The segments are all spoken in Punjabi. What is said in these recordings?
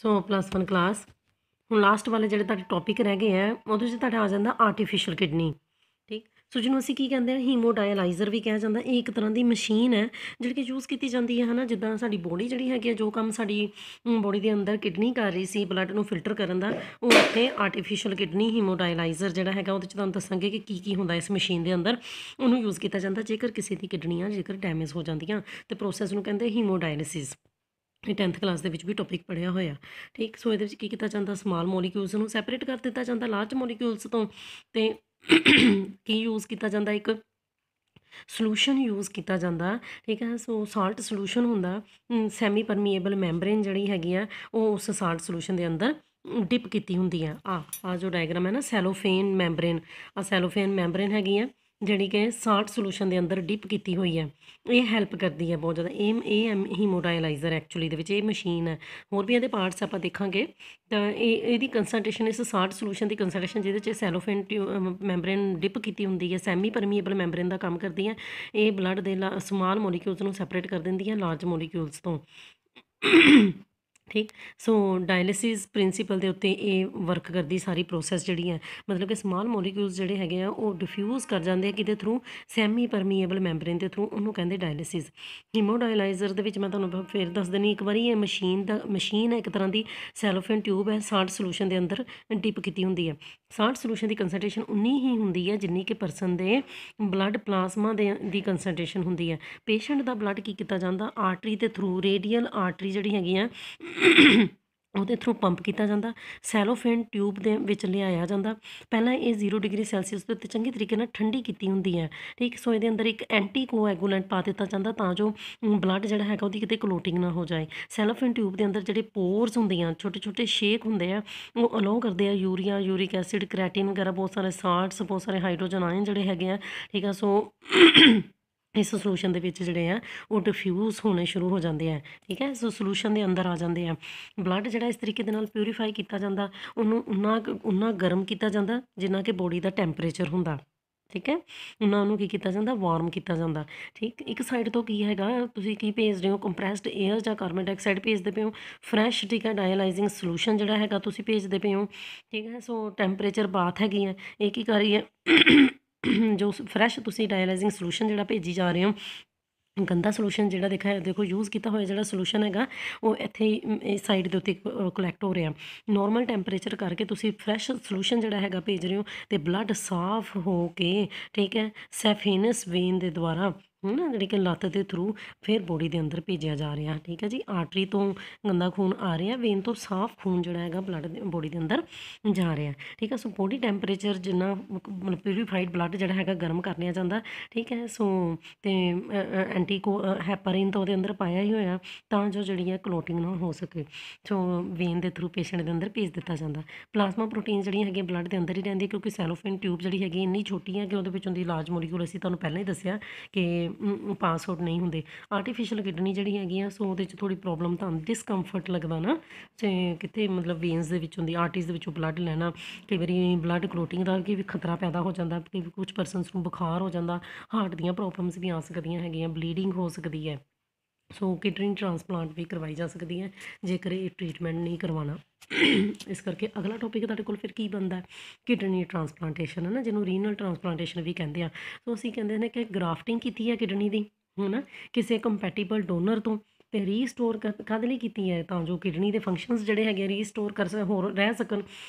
सो +1 क्लास ਹੁਣ ਲਾਸਟ ਵਾਲੇ ਜਿਹੜੇ ਤੁਹਾਡੇ ਟੌਪਿਕ ਰਹਿ ਗਏ ਆ ਉਹਦੇ 'ਚ ਤੁਹਾਡਾ ਆ ਜਾਂਦਾ ਆਰਟੀਫਿਸ਼ੀਅਲ ਕਿਡਨੀ। ਠੀਕ, ਸੋ ਜਿਹਨੂੰ ਅਸੀਂ ਕੀ ਕਹਿੰਦੇ ਆ ਹੀਮੋਡਾਇਲਾਈਜ਼ਰ ਵੀ ਕਿਹਾ ਜਾਂਦਾ। ਇਹ ਇੱਕ ਤਰ੍ਹਾਂ ਦੀ ਮਸ਼ੀਨ ਹੈ ਜਿਹੜੀ ਕਿ ਯੂਜ਼ ਕੀਤੀ ਜਾਂਦੀ ਹੈ ਹੈ ਨਾ। ਜਿੱਦਾਂ ਸਾਡੀ ਬੋਡੀ ਜਿਹੜੀ ਹੈਗੀ ਆ, ਜੋ ਕੰਮ ਸਾਡੀ ਬੋਡੀ ਦੇ ਅੰਦਰ ਕਿਡਨੀ ਕਰ ਰਹੀ ਸੀ ਬਲੱਡ ਨੂੰ ਫਿਲਟਰ ਕਰਨ ਦਾ, ਉਹ ਇੱਥੇ ਆਰਟੀਫਿਸ਼ੀਅਲ ਕਿਡਨੀ ਹੀਮੋਡਾਇਲਾਈਜ਼ਰ ਜਿਹੜਾ ਹੈਗਾ ਉਹਦੇ 'ਚ ਤੁਹਾਨੂੰ ਦੱਸਾਂਗੇ ਕਿ ਕੀ ਹੁੰਦਾ ਇਸ ਮਸ਼ੀਨ ਦੇ ਅੰਦਰ। ਉਹਨੂੰ ਯੂਜ਼ ਕੀਤਾ ਜਾਂਦਾ ਜੇਕਰ ਕਿਸੇ ਦੀ ਕਿਡਨੀਆਂ ਜੇਕਰ ਡੈਮੇਜ ਹੋ ਜਾਂਦੀਆਂ ਅਤੇ ਪ੍ਰੋਸੈਸ ਨੂੰ ਕਹਿੰਦੇ ਹੀਮੋਡਾਇਲਿਸਿਸ। ਇਹ 10th ਕਲਾਸ ਦੇ ਵਿੱਚ ਵੀ ਟੌਪਿਕ ਪੜ੍ਹਿਆ ਹੋਇਆ। ਠੀਕ, ਸੋ ਇਹਦੇ ਵਿੱਚ ਕੀ ਕੀਤਾ ਜਾਂਦਾ, ਸਮਾਲ ਮੋਲੀਕਿਊਲਸ ਨੂੰ ਸੈਪਰੇਟ ਕਰ ਦਿੱਤਾ ਜਾਂਦਾ ਲਾਰਜ ਮੋਲੀਕਿਊਲਸ ਤੋਂ। ਅਤੇ ਕੀ ਯੂਜ਼ ਕੀਤਾ ਜਾਂਦਾ, ਇੱਕ ਸੋਲੂਸ਼ਨ ਯੂਜ਼ ਕੀਤਾ ਜਾਂਦਾ। ਠੀਕ ਹੈ, ਸੋ ਸਾਲਟ ਸੋਲੂਸ਼ਨ ਹੁੰਦਾ। ਸੈਮੀ ਮੈਂਬਰੇਨ ਜਿਹੜੀ ਹੈਗੀ ਆ ਉਹ ਉਸ ਸਾਲਟ ਸੋਲੂਸ਼ਨ ਦੇ ਅੰਦਰ ਡਿਪ ਕੀਤੀ ਹੁੰਦੀ ਆ। ਆ ਜੋ ਡਾਇਗਰਾਮ ਹੈ ਨਾ, ਸੈਲੋਫੇਨ ਮੈਂਬਰੇਨ, ਸੈਲੋਫੇਨ ਮੈਂਬਰੇਨ ਹੈਗੀ ਆ ਜਿਹੜੀ ਕਿ ਸਾਲਟ ਸੋਲੂਸ਼ਨ ਦੇ ਅੰਦਰ ਡਿਪ ਕੀਤੀ ਹੋਈ ਹੈ। ਇਹ ਹੈਲਪ ਕਰਦੀ ਹੈ ਬਹੁਤ ਜ਼ਿਆਦਾ। ਇਹ ਹੀਮੋਡਾਇਲਾਈਜ਼ਰ ਐਕਚੁਅਲੀ ਦੇ ਵਿੱਚ ਇਹ ਮਸ਼ੀਨ ਹੈ। ਹੋਰ ਵੀ ਇਹਦੇ ਪਾਰਟਸ ਆਪਾਂ ਦੇਖਾਂਗੇ। ਤਾਂ ਇਹਦੀ ਕੰਸਨਟ੍ਰੇਸ਼ਨ, ਇਸ ਸਾਲਟ ਸੋਲੂਸ਼ਨ ਦੀ ਕੰਸਨਟ੍ਰੇਸ਼ਨ ਜਿਹਦੇ 'ਚ ਸੈਲੋਫੇਨ ਮੈਂਬਰੇਨ ਡਿਪ ਕੀਤੀ ਹੁੰਦੀ ਹੈ, ਸੈਮੀ ਪਰਮੀਏਬਲ ਮੈਂਬਰੇਨ ਦਾ ਕੰਮ ਕਰਦੀ ਹੈ। ਇਹ ਬਲੱਡ ਦੇ ਸਮਾਲ ਮੋਲੀਕਿਊਲਸ ਨੂੰ ਸੈਪਰੇਟ ਕਰ ਦਿੰਦੀ ਹੈ ਲਾਰਜ ਮੋਲੀਕਿਊਲਸ ਤੋਂ। ਠੀਕ, ਸੋ ਡਾਇਲਿਸਿਸ ਪ੍ਰਿੰਸੀਪਲ ਦੇ ਉੱਤੇ ਇਹ ਵਰਕ ਕਰਦੀ ਸਾਰੀ ਪ੍ਰੋਸੈਸ ਜਿਹੜੀ ਹੈ। ਮਤਲਬ ਕਿ ਸਮਾਲ ਮੋਲੀਕਿਊਲਸ ਜਿਹੜੇ ਹੈਗੇ ਆ ਉਹ ਡਿਫਿਊਜ਼ ਕਰ ਜਾਂਦੇ ਆ ਕਿਹਦੇ ਥਰੂ, ਸੈਮੀ ਪਰਮੀਏਬਲ ਮੈਂਬਰੇਨ ਦੇ ਥਰੂ, ਉਹਨੂੰ ਕਹਿੰਦੇ ਡਾਇਲਿਸਿਸ। ਹੀਮੋਡਾਇਲਾਈਜ਼ਰ ਦੇ ਵਿੱਚ ਮੈਂ ਤੁਹਾਨੂੰ ਫਿਰ ਦੱਸ ਦਿੰਦੀ ਇੱਕ ਵਾਰੀ, ਇਹ ਮਸ਼ੀਨ ਹੈ ਇੱਕ ਤਰ੍ਹਾਂ ਦੀ। ਸੈਲੋਫੇਨ ਟਿਊਬ ਹੈ, ਸਾਲਟ ਸੋਲੂਸ਼ਨ ਦੇ ਅੰਦਰ ਡਿਪ ਕੀਤੀ ਹੁੰਦੀ ਹੈ। ਸਾਲਟ ਸੋਲੂਸ਼ਨ ਦੀ ਕੰਸਨਟ੍ਰੇਸ਼ਨ ਉਨੀ ਹੀ ਹੁੰਦੀ ਹੈ ਜਿੰਨੀ ਕਿ ਪਰਸਨ ਦੇ ਬਲੱਡ ਪਲਾਜ਼ਮਾ ਦੀ ਕੰਸਨਟ੍ਰੇਸ਼ਨ ਹੁੰਦੀ ਹੈ। ਪੇਸ਼ੈਂਟ ਦਾ ਬਲੱਡ ਕੀ ਕੀਤਾ ਜਾਂਦਾ, ਆਰਟਰੀ ਦੇ ਥਰੂ, ਰੇਡੀਅਲ ਆਰਟਰੀ ਜਿਹੜੀ ਹੈਗੀ ਆ ਉਹਦੇ ਥਰੂ ਪੰਪ ਕੀਤਾ ਜਾਂਦਾ। ਸੈਲੋਫੇਨ ਟਿਊਬ ਦੇ ਵਿੱਚ ਲਿਆਇਆ ਜਾਂਦਾ। ਪਹਿਲਾਂ ਇਹ 0 ਡਿਗਰੀ ਸੈਲਸੀਅਸ ਦੇ ਉੱਤੇ ਚੰਗੀ ਤਰੀਕੇ ਨਾਲ ਠੰਡੀ ਕੀਤੀ ਹੁੰਦੀ ਹੈ। ਠੀਕ, ਸੋ ਇਹਦੇ ਅੰਦਰ ਇੱਕ ਐਂਟੀ ਕੋਐਗੂਲੈਂਟ ਪਾ ਦਿੱਤਾ ਜਾਂਦਾ ਤਾਂ ਜੋ ਬਲੱਡ ਜਿਹੜਾ ਹੈਗਾ ਉਹਦੀ ਕਿਤੇ ਕਲੋਟਿੰਗ ਨਾ ਹੋ ਜਾਏ। ਸੈਲੋਫੇਨ ਟਿਊਬ ਦੇ ਅੰਦਰ ਜਿਹੜੇ ਪੋਰਸ ਹੁੰਦੀਆਂ, ਛੋਟੇ ਛੋਟੇ ਛੇਕ ਹੁੰਦੇ ਆ, ਉਹ ਅਲਾਓ ਕਰਦੇ ਆ ਯੂਰੀਆ, ਯੂਰਿਕ ਐਸਿਡ, ਕ੍ਰੈਟਿਨ ਵਗੈਰਾ, ਬਹੁਤ ਸਾਰੇ ਸਾਲਟਸ, ਬਹੁਤ ਸਾਰੇ ਹਾਈਡਰੋਜਨ ਆਇਨ ਜਿਹੜੇ ਹੈਗੇ ਆ। ਠੀਕ ਆ, ਸੋ ਇਸ ਸੋਲੂਸ਼ਨ ਦੇ ਵਿੱਚ ਜਿਹੜੇ ਆ ਉਹ ਡਿਫਿਊਜ਼ ਹੋਣੇ ਸ਼ੁਰੂ ਹੋ ਜਾਂਦੇ ਆ। ਠੀਕ ਹੈ, ਸੋ ਸੋਲੂਸ਼ਨ ਦੇ ਅੰਦਰ ਆ ਜਾਂਦੇ ਆ। ਬਲੱਡ ਜਿਹੜਾ ਇਸ ਤਰੀਕੇ ਦੇ ਨਾਲ ਪਿਊਰੀਫਾਈ ਕੀਤਾ ਜਾਂਦਾ, ਉਹਨੂੰ ਉਨਾ ਗਰਮ ਕੀਤਾ ਜਾਂਦਾ ਜਿੰਨਾ ਕਿ ਬੋਡੀ ਦਾ ਟੈਂਪਰੇਚਰ ਹੁੰਦਾ। ਠੀਕ ਹੈ, ਉਹਨੂੰ ਕੀ ਕੀਤਾ ਜਾਂਦਾ, ਵਾਰਮ ਕੀਤਾ ਜਾਂਦਾ। ਠੀਕ, ਇੱਕ ਸਾਈਡ ਤੋਂ ਕੀ ਹੈਗਾ, ਤੁਸੀਂ ਕੀ ਭੇਜ ਰਹੇ ਹੋ, ਕੰਪਰੈਸਡ ਏਅਰ ਜਾਂ ਕਾਰਬਨ ਡਾਈਆਕਸਾਈਡ ਭੇਜਦੇ ਪਏ ਹੋ। ਫਰੈਸ਼, ਠੀਕ ਹੈ, ਡਾਇਲਾਈਜ਼ਿੰਗ ਸੋਲੂਸ਼ਨ ਜਿਹੜਾ ਹੈਗਾ ਤੁਸੀਂ ਭੇਜਦੇ ਪਏ ਹੋ। ਠੀਕ ਹੈ, ਸੋ ਟੈਂਪਰੇਚਰ ਬਾਥ ਹੈਗੀ ਹੈ, ਇਹ ਕੀ ਕਰ ਰਹੀ ਹੈ ਜੋ ਫਰੈਸ਼ ਤੁਸੀਂ ਡਾਇਲਾਈਜ਼ਿੰਗ ਸੋਲੂਸ਼ਨ ਜਿਹੜਾ ਭੇਜੀ ਜਾ ਰਹੇ ਹੋ, ਗੰਦਾ ਸੋਲੂਸ਼ਨ ਜਿਹੜਾ ਦੇਖੋ ਯੂਜ਼ ਕੀਤਾ ਹੋਇਆ ਜਿਹੜਾ ਸੋਲੂਸ਼ਨ ਹੈਗਾ ਉਹ ਇੱਥੇ ਇਸ ਸਾਈਡ ਦੇ ਉੱਤੇ ਕਲੈਕਟ ਹੋ ਰਿਹਾ। ਨੋਰਮਲ ਟੈਂਪਰੇਚਰ ਕਰਕੇ ਤੁਸੀਂ ਫਰੈਸ਼ ਸੋਲੂਸ਼ਨ ਜਿਹੜਾ ਹੈਗਾ ਭੇਜ ਰਹੇ ਹੋ ਅਤੇ ਬਲੱਡ ਸਾਫ਼ ਹੋ ਕੇ, ਠੀਕ ਹੈ, ਸੈਫੇਨਸ ਵੇਨ ਦੇ ਦੁਆਰਾ ਹੈ ਨਾ, ਜਿਹੜੀ ਕਿ ਲੱਤ ਦੇ ਥਰੂ ਫਿਰ ਬੋਡੀ ਦੇ ਅੰਦਰ ਭੇਜਿਆ ਜਾ ਰਿਹਾ। ਠੀਕ ਹੈ ਜੀ, ਆਰਟਰੀ ਤੋਂ ਗੰਦਾ ਖੂਨ ਆ ਰਿਹਾ, ਵੇਨ ਤੋਂ ਸਾਫ਼ ਖੂਨ ਜਿਹੜਾ ਹੈਗਾ ਬਲੱਡ ਬੋਡੀ ਦੇ ਅੰਦਰ ਜਾ ਰਿਹਾ। ਠੀਕ ਹੈ, ਸੋ ਬੋਡੀ ਟੈਂਪਰੇਚਰ ਜਿੰਨਾ ਮਤਲਬ ਪਿਊਰੀਫਾਈਡ ਬਲੱਡ ਜਿਹੜਾ ਹੈਗਾ ਗਰਮ ਕਰ ਲਿਆ ਜਾਂਦਾ। ਠੀਕ ਹੈ, ਸੋ ਅਤੇ ਹੈਪਾਰੀਨ ਤਾਂ ਉਹਦੇ ਅੰਦਰ ਪਾਇਆ ਹੀ ਹੋਇਆ ਤਾਂ ਜੋ ਜਿਹੜੀ ਹੈ ਕਲੋਟਿੰਗ ਨਾ ਹੋ ਸਕੇ। ਸੋ ਵੇਨ ਦੇ ਥਰੂ ਪੇਸ਼ੈਂਟ ਦੇ ਅੰਦਰ ਭੇਜ ਦਿੱਤਾ ਜਾਂਦਾ। ਪਲਾਜ਼ਮਾ ਪ੍ਰੋਟੀਨ ਜਿਹੜੀਆਂ ਹੈਗੀਆਂ ਬਲੱਡ ਦੇ ਅੰਦਰ ਹੀ ਰਹਿੰਦੀ, ਕਿਉਂਕਿ ਸੈਲੋਫੇਨ ਟਿਊਬ ਜਿਹੜੀ ਹੈਗੀ ਇੰਨੀ ਛੋਟੀ ਹੈ ਕਿ ਉਹਦੇ ਵਿੱਚੋਂ ਦੀ ਲਾਰਜ ਮੋਲੀਕੂਲ, ਅਸੀਂ ਤੁਹਾਨੂੰ ਪਹਿਲਾਂ ਹੀ ਦੱਸਿਆ ਕਿ ਪਾਸ ਆਊਟ ਨਹੀਂ ਹੁੰਦੇ। ਆਰਟੀਫਿਸ਼ੀਅਲ ਕਿਡਨੀ ਜਿਹੜੀ ਹੈਗੀ ਆ, ਸੋ ਉਹਦੇ 'ਚ ਥੋੜ੍ਹੀ ਪ੍ਰੋਬਲਮ, ਤੁਹਾਨੂੰ ਡਿਸਕੰਫਰਟ ਲੱਗਦਾ ਨਾ, ਅਤੇ ਕਿਤੇ ਮਤਲਬ ਵੇਨਸ ਦੇ ਵਿੱਚੋਂ ਦੀ, ਆਰਟਰੀਜ਼ ਦੇ ਵਿੱਚੋਂ ਬਲੱਡ ਲੈਣਾ, ਕਈ ਵਾਰੀ ਬਲੱਡ ਕਲੋਟਿੰਗ ਦਾ ਵੀ ਖਤਰਾ ਪੈਦਾ ਹੋ ਜਾਂਦਾ। ਕਿ ਕੁਝ ਪਰਸਨਸ ਨੂੰ ਬੁਖਾਰ ਹੋ ਜਾਂਦਾ, ਹਾਰਟ ਦੀਆਂ ਪ੍ਰੋਬਲਮਸ ਵੀ ਆ ਸਕਦੀਆਂ ਹੈਗੀਆਂ, ਬਲੀਡਿੰਗ ਹੋ ਸਕਦੀ ਹੈ। ਸੋ ਕਿਡਨੀ ਟ੍ਰਾਂਸਪਲਾਂਟ ਵੀ ਕਰਵਾਈ ਜਾ ਸਕਦੀ ਹੈ ਜੇਕਰ ਇਹ ਟਰੀਟਮੈਂਟ ਨਹੀਂ ਕਰਵਾਉਣਾ। ਇਸ ਕਰਕੇ ਅਗਲਾ ਟੌਪਿਕ ਤੁਹਾਡੇ ਕੋਲ ਫਿਰ ਕੀ ਬਣਦਾ, ਕਿਡਨੀ ਟ੍ਰਾਂਸਪਲਾਂਟੇਸ਼ਨ, ਹੈ ਨਾ, ਜਿਹਨੂੰ ਰੀਨਲ ਟ੍ਰਾਂਸਪਲਾਂਟੇਸ਼ਨ ਵੀ ਕਹਿੰਦੇ ਆ। ਸੋ ਅਸੀਂ ਕਹਿੰਦੇ ਨੇ ਕਿ ਗ੍ਰਾਫਟਿੰਗ ਕੀਤੀ ਹੈ ਕਿਡਨੀ ਦੀ, ਹੈ ਨਾ, ਕਿਸੇ ਕੰਪੈਟੀਬਲ ਡੋਨਰ ਤੋਂ, ਅਤੇ ਰੀਸਟੋਰ ਕਾਹਦੇ ਲਈ ਕੀਤੀ ਹੈ, ਤਾਂ ਜੋ ਕਿਡਨੀ ਦੇ ਫੰਕਸ਼ਨਸ ਜਿਹੜੇ ਹੈਗੇ ਰੀਸਟੋਰ ਹੋਰ ਰਹਿ ਸਕਣ,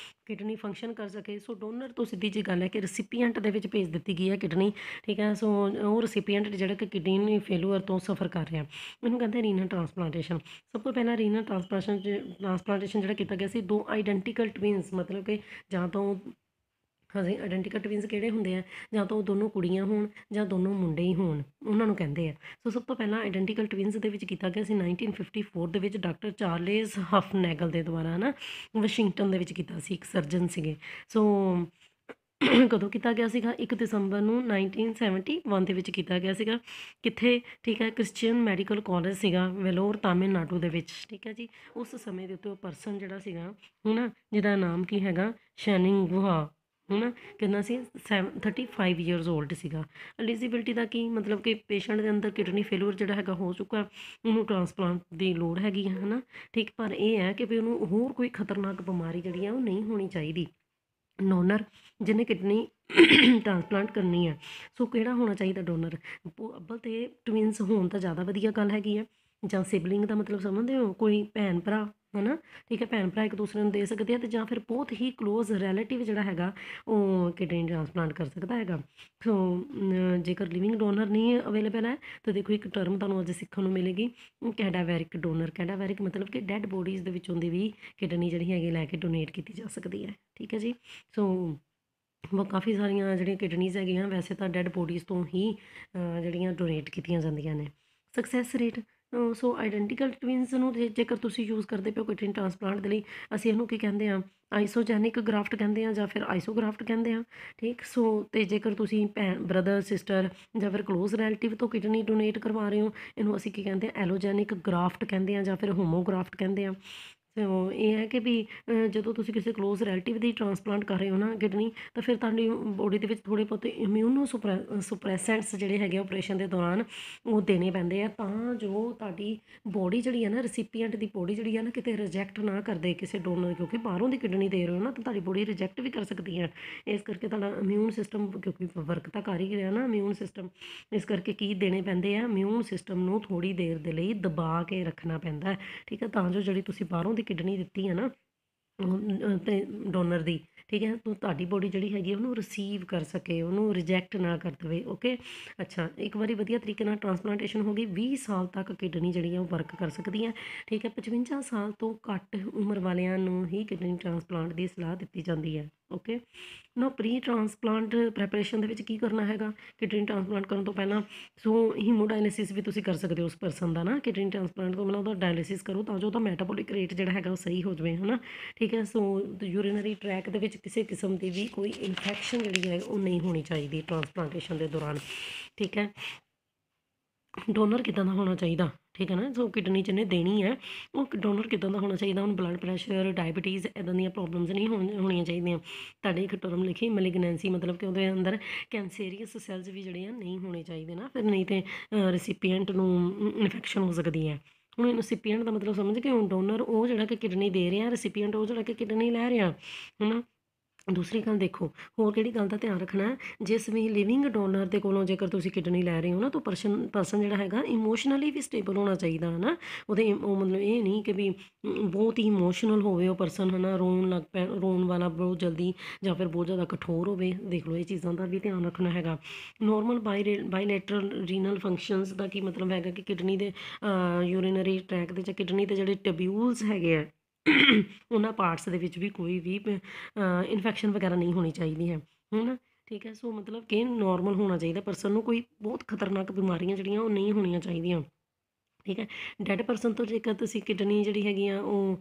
ਕਿਡਨੀ ਫੰਕਸ਼ਨ ਕਰ ਸਕੇ। ਸੋ ਡੋਨਰ ਤੋਂ ਸਿੱਧੀ ਜਿਹੀ ਗੱਲ ਹੈ ਕਿ ਰੈਸੀਪੀਐਂਟ ਦੇ ਵਿੱਚ ਭੇਜ ਦਿੱਤੀ ਗਈ ਹੈ ਕਿਡਨੀ। ਠੀਕ ਹੈ, ਸੋ ਉਹ ਰੈਸੀਪੀਐਂਟ ਜਿਹੜਾ ਕਿ ਕਿਡਨੀ ਫੇਲੂਅਰ ਤੋਂ ਸਫਰ ਕਰ ਰਿਹਾ, ਇਹਨੂੰ ਕਹਿੰਦੇ ਰੀਨਲ ਟ੍ਰਾਂਸਪਲਾਂਟੇਸ਼ਨ। ਸਭ ਤੋਂ ਪਹਿਲਾਂ ਰੀਨਲ ਟ੍ਰਾਂਸਪਲਾਂਟੇਸ਼ਨ ਜਿਹੜਾ ਕੀਤਾ ਗਿਆ ਸੀ, 2 ਆਈਡੈਂਟੀਕਲ ਟਵਿੰਸ, ਮਤਲਬ ਕਿ ਜਾਂ ਤਾਂ ਹਾਂਜੀ ਆਈਡੈਂਟੀਕਲ ਟਵਿੰਸ ਕਿਹੜੇ ਹੁੰਦੇ ਆ, ਜਾਂ ਤਾਂ ਉਹ ਦੋਨੋਂ ਕੁੜੀਆਂ ਹੋਣ ਜਾਂ ਦੋਨੋਂ ਮੁੰਡੇ ਹੀ ਹੋਣ, ਉਹਨਾਂ ਨੂੰ ਕਹਿੰਦੇ ਆ। ਸੋ ਸਭ ਤੋਂ ਪਹਿਲਾਂ ਆਈਡੈਂਟੀਕਲ ਟਵਿੰਸ ਦੇ ਵਿੱਚ ਕੀਤਾ ਗਿਆ ਸੀ 1954 ਦੇ ਵਿੱਚ, ਡਾਕਟਰ ਚਾਰਲਸ ਹਫਨੈਗਲ ਦੇ ਦੁਆਰਾ, ਹੈ ਨਾ, ਵਾਸ਼ਿੰਗਟਨ ਦੇ ਵਿੱਚ ਕੀਤਾ ਸੀ, ਇੱਕ ਸਰਜਨ ਸੀਗੇ। ਸੋ ਕਦੋਂ ਕੀਤਾ ਗਿਆ ਸੀਗਾ, 1 ਦਸੰਬਰ ਨੂੰ 1971 ਦੇ ਵਿੱਚ ਕੀਤਾ ਗਿਆ ਸੀਗਾ। ਕਿੱਥੇ, ਠੀਕ ਹੈ, ਕ੍ਰਿਸਚੀਅਨ ਮੈਡੀਕਲ ਕਾਲਜ ਸੀਗਾ, ਵੈਲੋਰ, ਤਾਮਿਲਨਾਡੂ ਦੇ ਵਿੱਚ। ਠੀਕ ਹੈ ਜੀ, ਉਸ ਸਮੇਂ ਦੇ ਉੱਤੇ ਉਹ ਪਰਸਨ ਜਿਹੜਾ ਸੀਗਾ, ਹੈ ਨਾ, ਜਿਹਦਾ ਨਾਮ ਕੀ ਹੈਗਾ, ਸ਼ੈਨਿੰਗ ਗੁਹਾ, ਹੈ ਨਾ, ਕਿੰਨਾ ਸੀ 35 ਈਅਰਸ ਓਲਡ ਸੀਗਾ। ਐਲੀਜੀਬਿਲਟੀ ਦਾ ਕੀ ਮਤਲਬ ਕਿ ਪੇਸ਼ੈਂਟ ਦੇ ਅੰਦਰ ਕਿਡਨੀ ਫੇਲੂਰ ਜਿਹੜਾ ਹੈਗਾ ਹੋ ਚੁੱਕਾ, ਉਹਨੂੰ ਟਰਾਂਸਪਲਾਂਟ ਦੀ ਲੋੜ ਹੈਗੀ ਹੈ ਨਾ, ਠੀਕ। ਪਰ ਇਹ ਹੈ ਕਿ ਵੀ ਉਹਨੂੰ ਹੋਰ ਕੋਈ ਖਤਰਨਾਕ ਬਿਮਾਰੀ ਜਿਹੜੀ ਆ ਉਹ ਨਹੀਂ ਹੋਣੀ ਚਾਹੀਦੀ। ਡੋਨਰ ਜਿਹਨੇ ਕਿਡਨੀ ਟਰਾਂਸਪਲਾਂਟ ਕਰਨੀ ਹੈ, ਸੋ ਕਿਹੜਾ ਹੋਣਾ ਚਾਹੀਦਾ ਡੋਨਰ? ਅੱਵਲ ਤਾਂ ਟਵਿੰਸ ਹੋਣ ਤਾਂ ਜ਼ਿਆਦਾ ਵਧੀਆ ਗੱਲ ਹੈਗੀ ਹੈ, ਜਾਂ ਸਿਬਲਿੰਗ ਦਾ ਮਤਲਬ ਸਮਝਦੇ ਹੋ, ਕੋਈ ਭੈਣ ਭਰਾ ਹੈ ਨਾ, ਠੀਕ ਹੈ, ਭੈਣ ਭਰਾ ਇੱਕ ਦੂਸਰੇ ਨੂੰ ਦੇ ਸਕਦੇ ਆ, ਅਤੇ ਜਾਂ ਫਿਰ ਬਹੁਤ ਹੀ ਕਲੋਜ਼ ਰਿਲੇਟਿਵ ਜਿਹੜਾ ਹੈਗਾ ਉਹ ਕਿਡਨੀ ਟਰਾਂਸਪਲਾਂਟ ਕਰ ਸਕਦਾ ਹੈਗਾ। ਸੋ ਜੇਕਰ ਲਿਵਿੰਗ ਡੋਨਰ ਨਹੀਂ ਅਵੇਲੇਬਲ ਹੈ ਤਾਂ ਦੇਖੋ ਇੱਕ ਟਰਮ ਤੁਹਾਨੂੰ ਅੱਜ ਸਿੱਖਣ ਨੂੰ ਮਿਲੇਗੀ, ਕੈਡਾਵੈਰਿਕ ਡੋਨਰ। ਕੈਡਾਵੈਰਿਕ ਮਤਲਬ ਕਿ ਡੈਡ ਬੋਡੀਜ਼ ਦੇ ਵਿੱਚੋਂ ਦੀ ਵੀ ਕਿਡਨੀ ਜਿਹੜੀ ਹੈਗੀ ਲੈ ਕੇ ਡੋਨੇਟ ਕੀਤੀ ਜਾ ਸਕਦੀ ਹੈ, ਠੀਕ ਹੈ ਜੀ। ਸੋ ਕਾਫੀ ਸਾਰੀਆਂ ਜਿਹੜੀਆਂ ਕਿਡਨੀਜ਼ ਹੈਗੀਆਂ ਵੈਸੇ ਤਾਂ ਡੈਡ ਬੋਡੀਜ਼ ਤੋਂ ਹੀ ਜਿਹੜੀਆਂ ਡੋਨੇਟ ਕੀਤੀਆਂ ਜਾਂਦੀਆਂ ਨੇ। ਸਕਸੈਸ ਰੇਟ, ਸੋ ਆਈਡੈਂਟੀਕਲ ਟਵਿੰਸ ਨੂੰ ਜੇਕਰ ਤੁਸੀਂ ਯੂਜ਼ ਕਰਦੇ ਪਏ ਹੋ ਕਿਡਨੀ ਟਰਾਂਸਪਲਾਂਟ ਦੇ ਲਈ, ਅਸੀਂ ਇਹਨੂੰ ਕੀ ਕਹਿੰਦੇ ਹਾਂ, ਆਈਸੋਜੈਨਿਕ ਗ੍ਰਾਫਟ ਕਹਿੰਦੇ ਆ ਜਾਂ ਫਿਰ ਆਈਸੋਗ੍ਰਾਫਟ ਕਹਿੰਦੇ ਆ, ਠੀਕ। ਸੋ ਅਤੇ ਜੇਕਰ ਤੁਸੀਂ ਭੈਣ ਬ੍ਰਦਰ ਸਿਸਟਰ ਜਾਂ ਫਿਰ ਕਲੋਜ਼ ਰਿਲੇਟਿਵ ਤੋਂ ਕਿਡਨੀ ਡੋਨੇਟ ਕਰਵਾ ਰਹੇ ਹੋ, ਇਹਨੂੰ ਅਸੀਂ ਕੀ ਕਹਿੰਦੇ ਹਾਂ, ਐਲੋਜੈਨਿਕ ਗ੍ਰਾਫਟ ਕਹਿੰਦੇ ਆ ਜਾਂ ਫਿਰ ਹੋਮੋਗ੍ਰਾਫਟ ਕਹਿੰਦੇ ਆ। ਸੋ ਇਹ ਹੈ ਕਿ ਵੀ ਜਦੋਂ ਤੁਸੀਂ ਕਿਸੇ ਕਲੋਜ਼ ਰਿਲੇਟਿਵ ਦੀ ਟਰਾਂਸਪਲਾਂਟ ਕਰ ਰਹੇ ਹੋ ਨਾ ਕਿਡਨੀ, ਤਾਂ ਫਿਰ ਤੁਹਾਡੀ ਬੋਡੀ ਦੇ ਵਿੱਚ ਥੋੜ੍ਹੇ ਬਹੁਤੇ ਇਮਿਊਨੋ ਸੁਪਰੈਸੈਂਟਸ ਜਿਹੜੇ ਹੈਗੇ ਆਪਰੇਸ਼ਨ ਦੇ ਦੌਰਾਨ ਉਹ ਦੇਣੇ ਪੈਂਦੇ ਆ, ਤਾਂ ਜੋ ਤੁਹਾਡੀ ਬੋਡੀ ਜਿਹੜੀ ਹੈ ਨਾ, ਰੈਸੀਪੀਐਂਟ ਦੀ ਬੋਡੀ ਜਿਹੜੀ ਹੈ ਨਾ, ਕਿਤੇ ਰਿਜੈਕਟ ਨਾ ਕਰਦੇ ਕਿਸੇ ਡੋਨਰ, ਕਿਉਂਕਿ ਬਾਹਰੋਂ ਦੀ ਕਿਡਨੀ ਦੇ ਰਹੇ ਹੋ ਨਾ, ਤਾਂ ਤੁਹਾਡੀ ਬੋਡੀ ਰਿਜੈਕਟ ਵੀ ਕਰ ਸਕਦੀ ਹੈ। ਇਸ ਕਰਕੇ ਤੁਹਾਡਾ ਇਮਿਊਨ ਸਿਸਟਮ, ਕਿਉਂਕਿ ਵਰਕ ਤਾਂ ਕਰ ਹੀ ਰਿਹਾ ਨਾ ਇਮਿਊਨ ਸਿਸਟਮ, ਇਸ ਕਰਕੇ ਕੀ ਦੇਣੇ ਪੈਂਦੇ ਆ, ਇਮਿਊਨ ਸਿਸਟਮ ਨੂੰ ਥੋੜ੍ਹੀ ਦੇਰ ਦੇ ਲਈ ਦਬਾ ਕੇ ਰੱਖਣਾ ਪੈਂਦਾ, ਠੀਕ ਹੈ, ਤਾਂ ਜੋ ਜਿਹੜੀ ਤੁਸੀਂ ਬਾਹਰੋਂ ਦੀ ਕਿਡਨੀ ਦਿੱਤੀ ਹੈ ਨਾ ਅਤੇ ਡੋਨਰ ਦੀ, ਠੀਕ ਹੈ, ਤੁਹਾਡੀ ਬੋਡੀ ਜਿਹੜੀ ਹੈਗੀ ਉਹਨੂੰ ਰਿਸੀਵ ਕਰ ਸਕੇ, ਉਹਨੂੰ ਰਿਜੈਕਟ ਨਾ ਕਰ ਦੇਵੇ। ਓਕੇ, ਅੱਛਾ, ਇੱਕ ਵਾਰੀ ਵਧੀਆ ਤਰੀਕੇ ਨਾਲ ਟਰਾਂਸਪਲਾਂਟੇਸ਼ਨ ਹੋ ਗਈ, 20 ਸਾਲ ਤੱਕ ਕਿਡਨੀ ਜਿਹੜੀ ਆ ਉਹ ਵਰਕ ਕਰ ਸਕਦੀ ਹੈ, ਠੀਕ ਹੈ। 55 ਸਾਲ ਤੋਂ ਘੱਟ ਉਮਰ ਵਾਲਿਆਂ ਨੂੰ ਹੀ ਕਿਡਨੀ ਟਰਾਂਸਪਲਾਂਟ ਦੀ ਸਲਾਹ ਦਿੱਤੀ ਜਾਂਦੀ ਹੈ। ਓਕੇ ਨਾ, ਪ੍ਰੀ ਟਰਾਂਸਪਲਾਂਟ ਪ੍ਰੈਪਰੇਸ਼ਨ ਦੇ ਵਿੱਚ ਕੀ ਕਰਨਾ ਹੈਗਾ, ਕਿਡਨੀ ਟਰਾਂਸਪਲਾਂਟ ਕਰਨ ਤੋਂ ਪਹਿਲਾਂ ਸੋ ਹੀਮੋਡਾਇਲਿਸਿਸ ਵੀ ਤੁਸੀਂ ਕਰ ਸਕਦੇ ਹੋ ਉਸ ਪਰਸਨ ਦਾ ਨਾ, ਕਿਡਨੀ ਟਰਾਂਸਪਲਾਂਟ ਤੋਂ ਪਹਿਲਾਂ ਉਹਦਾ ਡਾਇਲਿਸਿਸ ਕਰੋ ਤਾਂ ਜੋ ਉਹਦਾ ਮੈਟਾਬੋਲਿਕ ਰੇਟ ਜਿਹੜਾ ਹੈਗਾ ਉਹ ਸਹੀ ਹੋ ਜਾਵੇ, ਹੈ ਨਾ, ਠੀਕ ਹੈ। ਸੋ ਯੂਰੀਨਰੀ ਟਰੈਕ ਦੇ ਵਿੱਚ ਕਿਸੇ ਕਿਸਮ ਦੀ ਵੀ ਕੋਈ ਇਨਫੈਕਸ਼ਨ ਜਿਹੜੀ ਹੈ ਉਹ ਨਹੀਂ ਹੋਣੀ ਚਾਹੀਦੀ ਟਰਾਂਸਪਲਾਂਟੇਸ਼ਨ ਦੇ ਦੌਰਾਨ, ਠੀਕ ਹੈ। ਡੋਨਰ ਕਿੱਦਾਂ ਦਾ ਹੋਣਾ ਚਾਹੀਦਾ, ਠੀਕ ਹੈ ਨਾ, ਸੋ ਕਿਡਨੀ ਜਿਹਨੇ ਦੇਣੀ ਹੈ ਉਹ ਡੋਨਰ ਕਿੱਦਾਂ ਦਾ ਹੋਣਾ ਚਾਹੀਦਾ, ਹੁਣ ਬਲੱਡ ਪ੍ਰੈਸ਼ਰ, ਡਾਇਬਟੀਜ਼ ਇੱਦਾਂ ਦੀਆਂ ਪ੍ਰੋਬਲਮਸ ਨਹੀਂ ਹੋਣੀਆਂ ਚਾਹੀਦੀਆਂ। ਤੁਹਾਡੇ ਇੱਕ ਟਰਮ ਲਿਖੀ ਮੈਲੀਗਨੈਂਸੀ, ਮਤਲਬ ਕਿ ਉਹਦੇ ਅੰਦਰ ਕੈਂਸੇਰੀਅਸ ਸੈਲਸ ਵੀ ਜਿਹੜੇ ਆ ਨਹੀਂ ਹੋਣੇ ਚਾਹੀਦੇ ਨਾ, ਫਿਰ ਨਹੀਂ ਤਾਂ ਰੈਸੀਪੀਐਂਟ ਨੂੰ ਇਨਫੈਕਸ਼ਨ ਹੋ ਸਕਦੀ ਹੈ। ਹੁਣ ਰੈਸੀਪੀਐਂਟ ਦਾ ਮਤਲਬ ਸਮਝ ਕੇ, ਹੁਣ ਡੋਨਰ ਉਹ ਜਿਹੜਾ ਕਿ ਕਿਡਨੀ ਦੇ ਰਿਹਾ, ਰੈਸੀਪੀਐਂਟ ਉਹ ਜਿਹੜਾ ਕਿ ਕਿਡਨੀ ਲੈ ਰਿਹਾ, ਹੈ ਨਾ। ਦੂਸਰੀ ਗੱਲ ਦੇਖੋ, ਹੋਰ ਕਿਹੜੀ ਗੱਲ ਦਾ ਧਿਆਨ ਰੱਖਣਾ, ਜਿਸ ਵੀ ਲਿਵਿੰਗ ਡੋਨਰ ਦੇ ਕੋਲੋਂ ਜੇਕਰ ਤੁਸੀਂ ਕਿਡਨੀ ਲੈ ਰਹੇ ਹੋ ਨਾ, ਤਾਂ ਪਰਸਨ ਜਿਹੜਾ ਹੈਗਾ ਇਮੋਸ਼ਨਲੀ ਵੀ ਸਟੇਬਲ ਹੋਣਾ ਚਾਹੀਦਾ, ਹੈ ਨਾ। ਉਹਦੇ ਉਹ ਮਤਲਬ ਇਹ ਨਹੀਂ ਕਿ ਵੀ ਬਹੁਤ ਹੀ ਇਮੋਸ਼ਨਲ ਹੋਵੇ ਉਹ ਪਰਸਨ, ਹੈ ਨਾ, ਰੋਣ ਵਾਲਾ ਬਹੁਤ ਜਲਦੀ, ਜਾਂ ਫਿਰ ਬਹੁਤ ਜ਼ਿਆਦਾ ਕਠੋਰ ਹੋਵੇ, ਦੇਖ ਲਓ ਇਹ ਚੀਜ਼ਾਂ ਦਾ ਵੀ ਧਿਆਨ ਰੱਖਣਾ ਹੈਗਾ। ਨੋਰਮਲ ਬਾਈਲੇਟਰਲ ਰੀਨਲ ਫੰਕਸ਼ਨਸ ਦਾ ਕੀ ਮਤਲਬ ਹੈਗਾ ਕਿ ਕਿਡਨੀ ਦੇ ਯੂਰੀਨਰੀ ਟਰੈਕ ਦੇ ਜਾਂ ਕਿਡਨੀ ਦੇ ਜਿਹੜੇ ਟਿਬਿਊਲਸ ਹੈਗੇ ਆ ਉਹਨਾਂ ਪਾਰਟਸ ਦੇ ਵਿੱਚ ਵੀ ਕੋਈ ਵੀ ਇਨਫੈਕਸ਼ਨ ਵਗੈਰਾ ਨਹੀਂ ਹੋਣੀ ਚਾਹੀਦੀ ਹੈ ਨਾ, ਠੀਕ ਹੈ। ਸੋ ਮਤਲਬ ਕਿ ਨੋਰਮਲ ਹੋਣਾ ਚਾਹੀਦਾ ਪਰਸਨ ਨੂੰ, ਕੋਈ ਬਹੁਤ ਖਤਰਨਾਕ ਬਿਮਾਰੀਆਂ ਜਿਹੜੀਆਂ ਉਹ ਨਹੀਂ ਹੋਣੀਆਂ ਚਾਹੀਦੀਆਂ, ਠੀਕ ਹੈ। ਡੈਡ ਪਰਸਨ ਤੋਂ ਜੇਕਰ ਤੁਸੀਂ ਕਿਡਨੀ ਜਿਹੜੀ ਹੈਗੀ ਆ ਉਹ